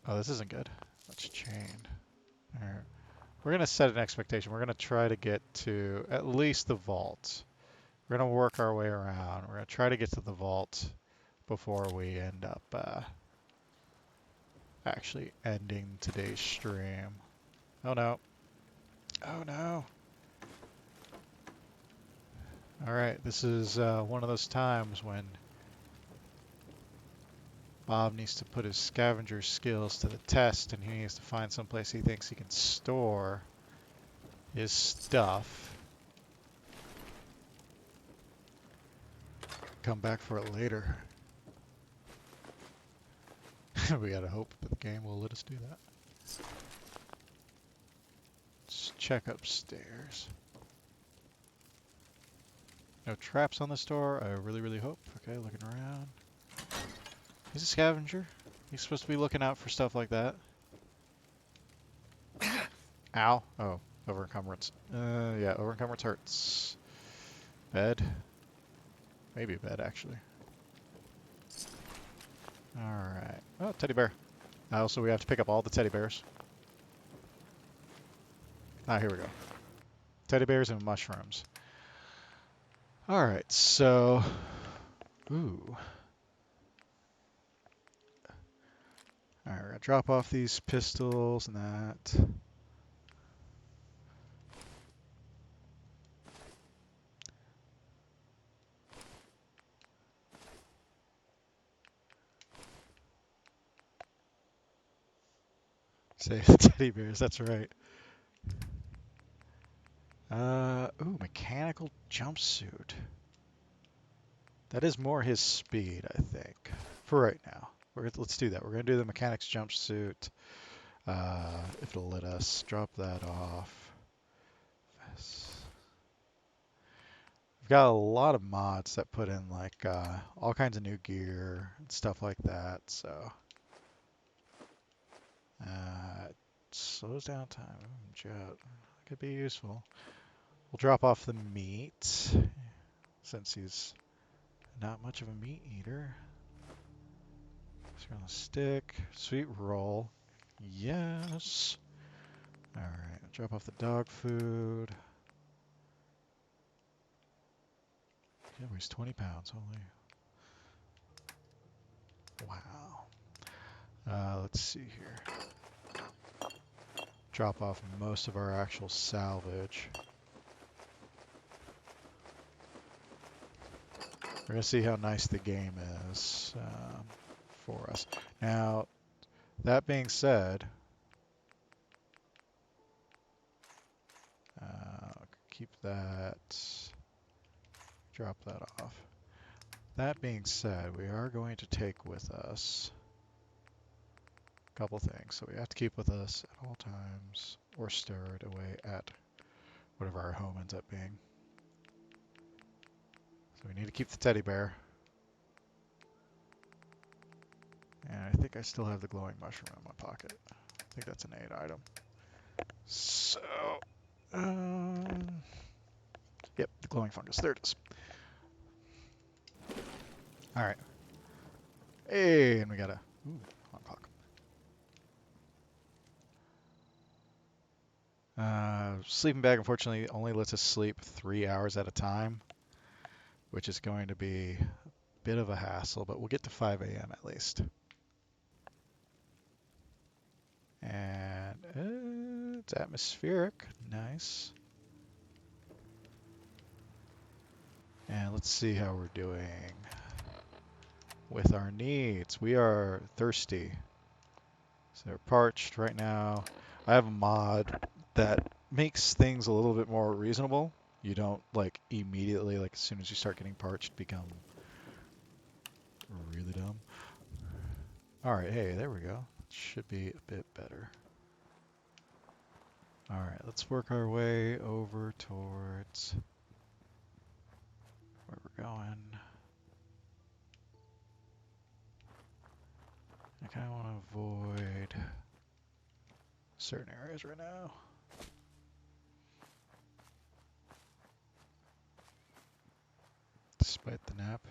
this isn't good. That's chained. All right. We're gonna set an expectation. We're gonna try to get to at least the vault. We're gonna work our way around. We're gonna try to get to the vault before we end up actually ending today's stream. Oh no. Oh no. Alright, this is one of those times when Bob needs to put his scavenger skills to the test and he needs to find someplace he thinks he can store his stuff. come back for it later. We gotta hope that the game will let us do that. Let's check upstairs. No traps on this door, I really, really hope. Okay, looking around. He's a scavenger. He's supposed to be looking out for stuff like that. Ow. Oh, overencumbrance. Yeah, overencumbrance hurts. Bed. Maybe a bed, actually. Alright. Oh, teddy bear. Also, we have to pick up all the teddy bears. Ah, here we go. Teddy bears and mushrooms. Alright, so... Ooh. Alright, we're gonna drop off these pistols and that. Save the teddy bears, that's right. Ooh, mechanical jumpsuit. That is more his speed, I think. For right now. Let's do that. We're gonna do the mechanic's jumpsuit. If it'll let us drop that off. We've got a lot of mods that put in like all kinds of new gear and stuff like that, so it slows down time. Jet could be useful. We'll drop off the meat since he's not much of a meat eater. He's gonna stick, sweet roll, yes. All right, drop off the dog food. Yeah, weighs 20 pounds. Holy. Wow. Let's see here. Drop off most of our actual salvage. We're going to see how nice the game is for us. Now, that being said, keep that, drop that off. That being said, we are going to take with us a couple things. So we have to keep with us at all times or store it away at whatever our home ends up being. So we need to keep the teddy bear. And I think I still have the glowing mushroom in my pocket. I think that's an 8 item. So, yep, the glowing fungus. There it is. All right. Hey, and we got a on clock. Sleeping bag, unfortunately, only lets us sleep 3 hours at a time, which is going to be a bit of a hassle, but we'll get to 5 a.m. at least. And it's atmospheric. Nice. And let's see how we're doing with our needs. We are thirsty. So they're parched right now. I have a mod that makes things a little bit more reasonable. You don't like immediately, like as soon as you start getting parched, become really dumb. All right, hey, there we go. Should be a bit better. All right, let's work our way over towards where we're going. I kind of want to avoid certain areas right now. Despite the nap.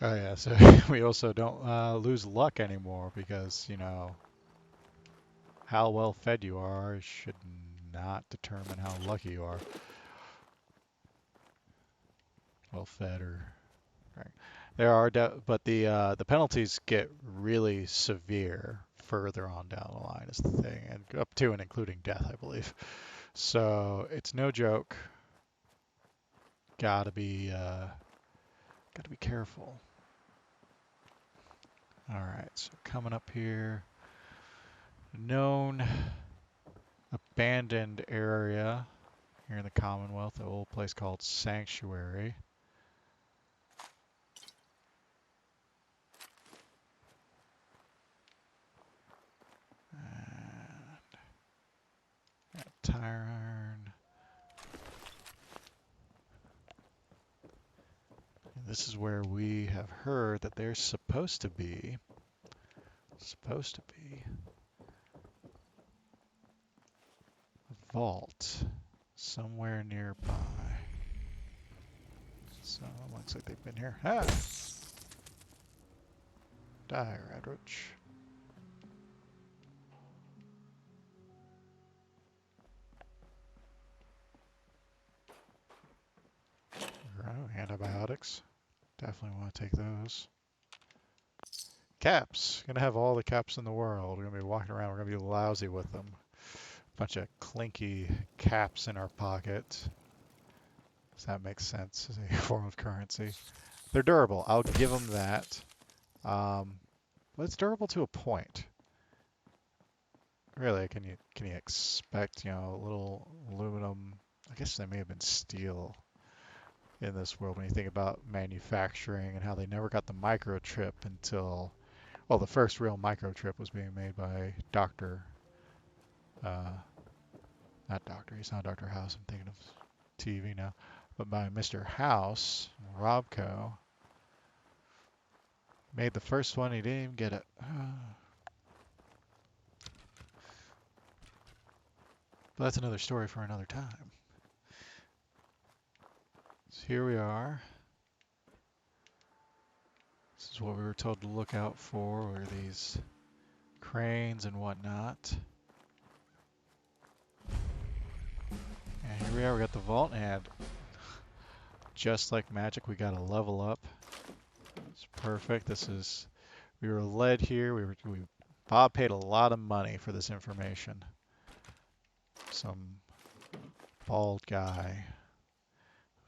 Oh yeah, so we also don't lose luck anymore because, you know, how well fed you are should not determine how lucky you are. Well fed or right. There are, but the penalties get really severe further on down the line is the thing, and up to and including death, I believe. So it's no joke. Gotta be careful. All right, so coming up here, known abandoned area here in the Commonwealth, an old place called Sanctuary. And tire iron. And this is where we have heard that there's supposed to be a vault somewhere nearby. So it looks like they've been here. Ah! Die, Radroach. Oh, antibiotics. Definitely want to take those. Caps. Gonna have all the caps in the world. We're gonna be walking around. We're gonna be lousy with them. Bunch of clinky caps in our pocket. Does that make sense as a form of currency? They're durable. I'll give them that. But it's durable to a point. Really, can you expect, you know, a little aluminum? I guess they may have been steel in this world when you think about manufacturing and how they never got the microchip until, well, the first real microchip was being made by not Doctor, he's not Dr. House, I'm thinking of TV now, but by Mr. House, Robco. Made the first one, he didn't even get it. But that's another story for another time. So here we are. This is what we were told to look out for, were these cranes and whatnot. And here we are, we got the vault, and just like magic, we got to level up. It's perfect. We were led here. Bob paid a lot of money for this information. Some bald guy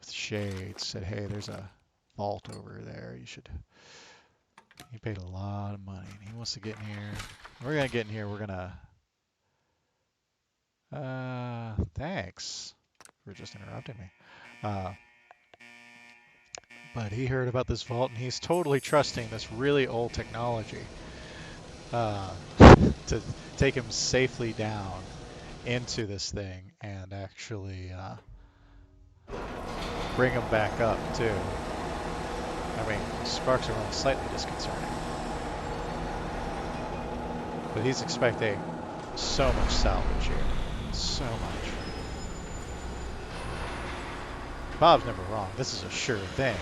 with shades said, "Hey, there's a vault over there. He paid a lot of money, and he wants to get in here. We're gonna get in here. We're gonna. Thanks for just interrupting me. But he heard about this vault, and he's totally trusting this really old technology to take him safely down into this thing and actually bring him back up too. I mean, sparks are only slightly disconcerting, but he's expecting so much salvage here, so much. Bob's never wrong. This is a sure thing.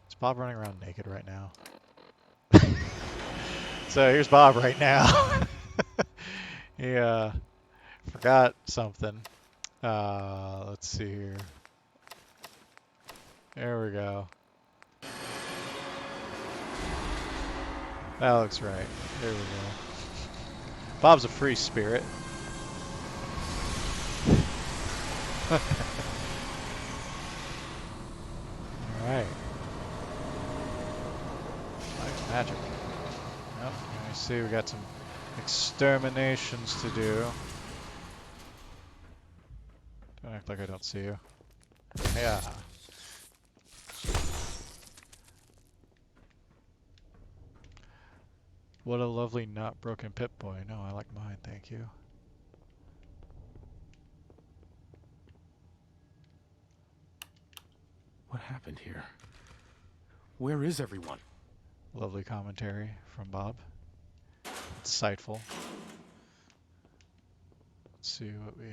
Is Bob running around naked right now? So here's Bob right now. He forgot something. Let's see here. There we go. That looks right. There we go. Bob's a free spirit. Alright. Like magic. Yep, I see we got some exterminations to do. Don't act like I don't see you. Yeah. What a lovely not broken Pip-Boy. No, I like mine, thank you. What happened here? Where is everyone? Lovely commentary from Bob. Insightful. Let's see what we...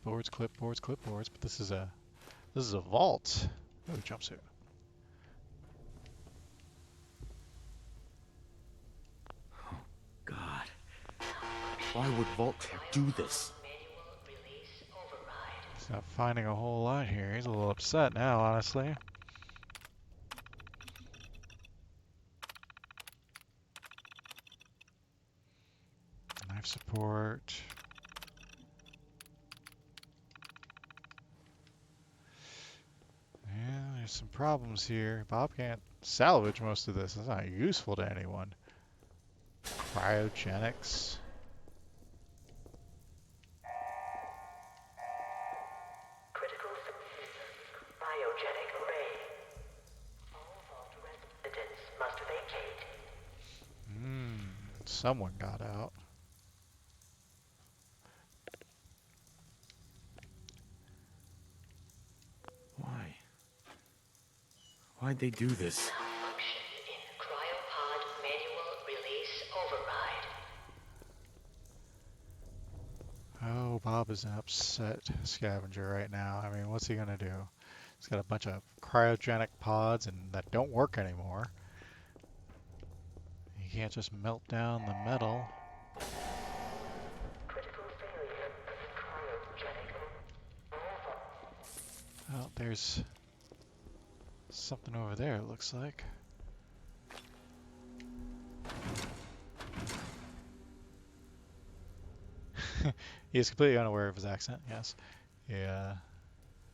Clipboards, clipboards, clipboards, but this is a vault. Oh, jumpsuit. Oh, God. Why would Voltaire do this? He's not finding a whole lot here. He's a little upset now, honestly. Life support. Yeah, there's some problems here. Bob can't salvage most of this. It's not useful to anyone. Cryogenics. Critical subsystem. Biogenic array. All vault residents must vacate. Someone got out. Why? Why'd they do this? Malfunction in cryopod manual release override. Oh, Bob is an upset scavenger right now. I mean, what's he gonna do? He's got a bunch of cryogenic pods and that don't work anymore. He can't just melt down the metal. Critical failure in cryogenic. Oh, there's something over there, it looks like. He is completely unaware of his accent, yes. He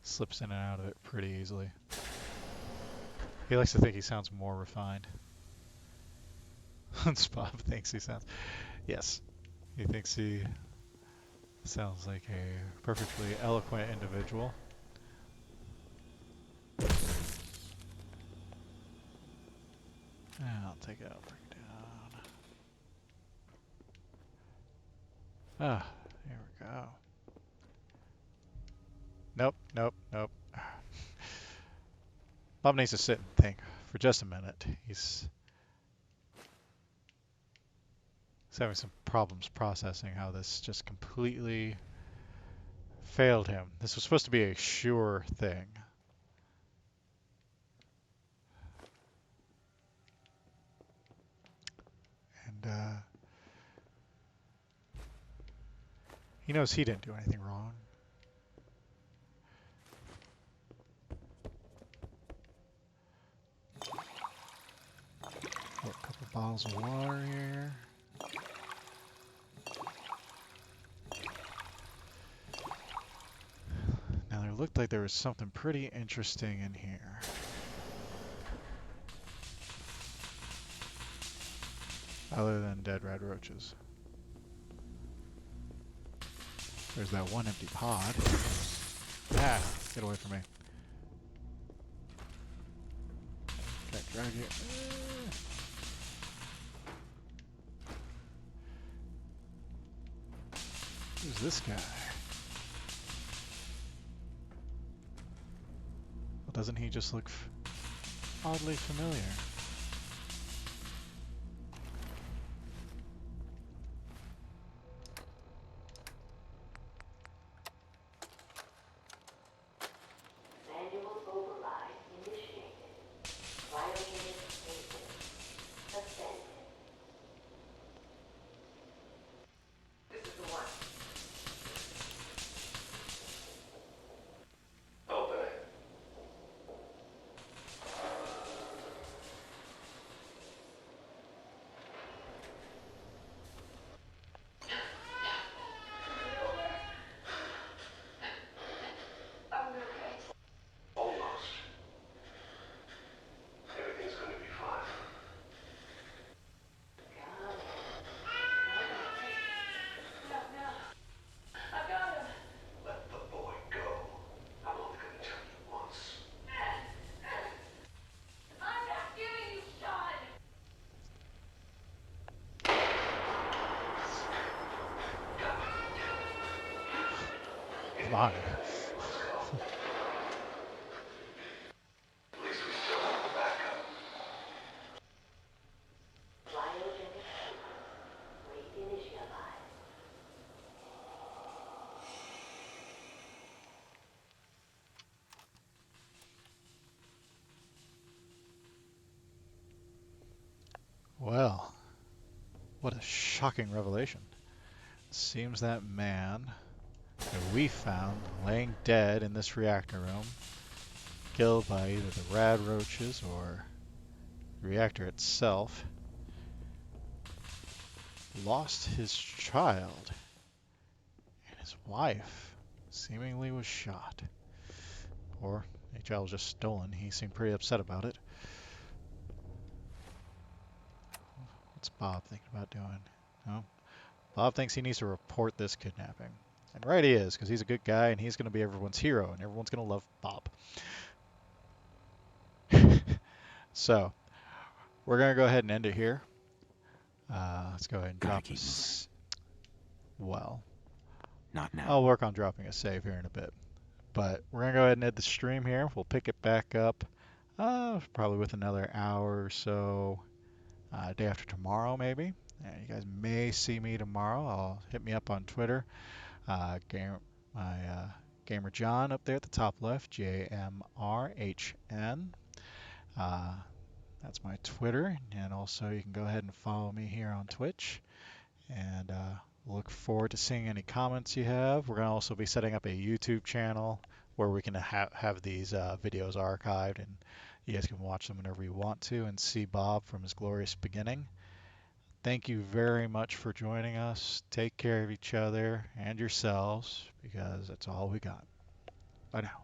slips in and out of it pretty easily. He likes to think he sounds more refined. Bob thinks he sounds... Yes. He thinks he sounds like a perfectly eloquent individual. I'll take it out, break it down. Ah, here we go. Nope, nope, nope. Bob needs to sit and think for just a minute. He's having some problems processing how this just completely failed him. This was supposed to be a sure thing. And he knows he didn't do anything wrong. Got a couple bottles of water here. Now there looked like there was something pretty interesting in here. Other than dead red roaches. There's that one empty pod. Ah, get away from me. Can't drag it. Who's this guy? Well, doesn't he just look oddly familiar? Manual override initiated. Biogenic maintenance suspended. This is the one. Open it. Almost. Everything's gonna be fine. Let the boy go. I'm only gonna tell you once. I'm not giving you Sean! Come on. At least we still have the backup. Biogenic reinitialized. Well, what a shocking revelation. Seems that man that we found laying dead in this reactor room, killed by either the rad roaches or the reactor itself, lost his child, and his wife seemingly was shot. Or the child was just stolen. He seemed pretty upset about it. What's Bob thinking about doing? No? Bob thinks he needs to report this kidnapping. And right he is, because he's a good guy and he's going to be everyone's hero, and everyone's going to love Bob. So, we're going to go ahead and end it here. Let's go ahead and Gotta drop keep moving. Well, Not now. I'll work on dropping a save here in a bit. But we're going to go ahead and end the stream here. We'll pick it back up probably with another hour or so, day after tomorrow maybe. You guys may see me tomorrow. Hit me up on Twitter. My gamer John up there at the top left, JMRHN. Uh, that's my Twitter, and also you can go ahead and follow me here on Twitch. And look forward to seeing any comments you have. We're going to also be setting up a YouTube channel where we can have these videos archived, and you guys can watch them whenever you want to and see Bob from his glorious beginning. Thank you very much for joining us. Take care of each other and yourselves, because that's all we got. Bye now.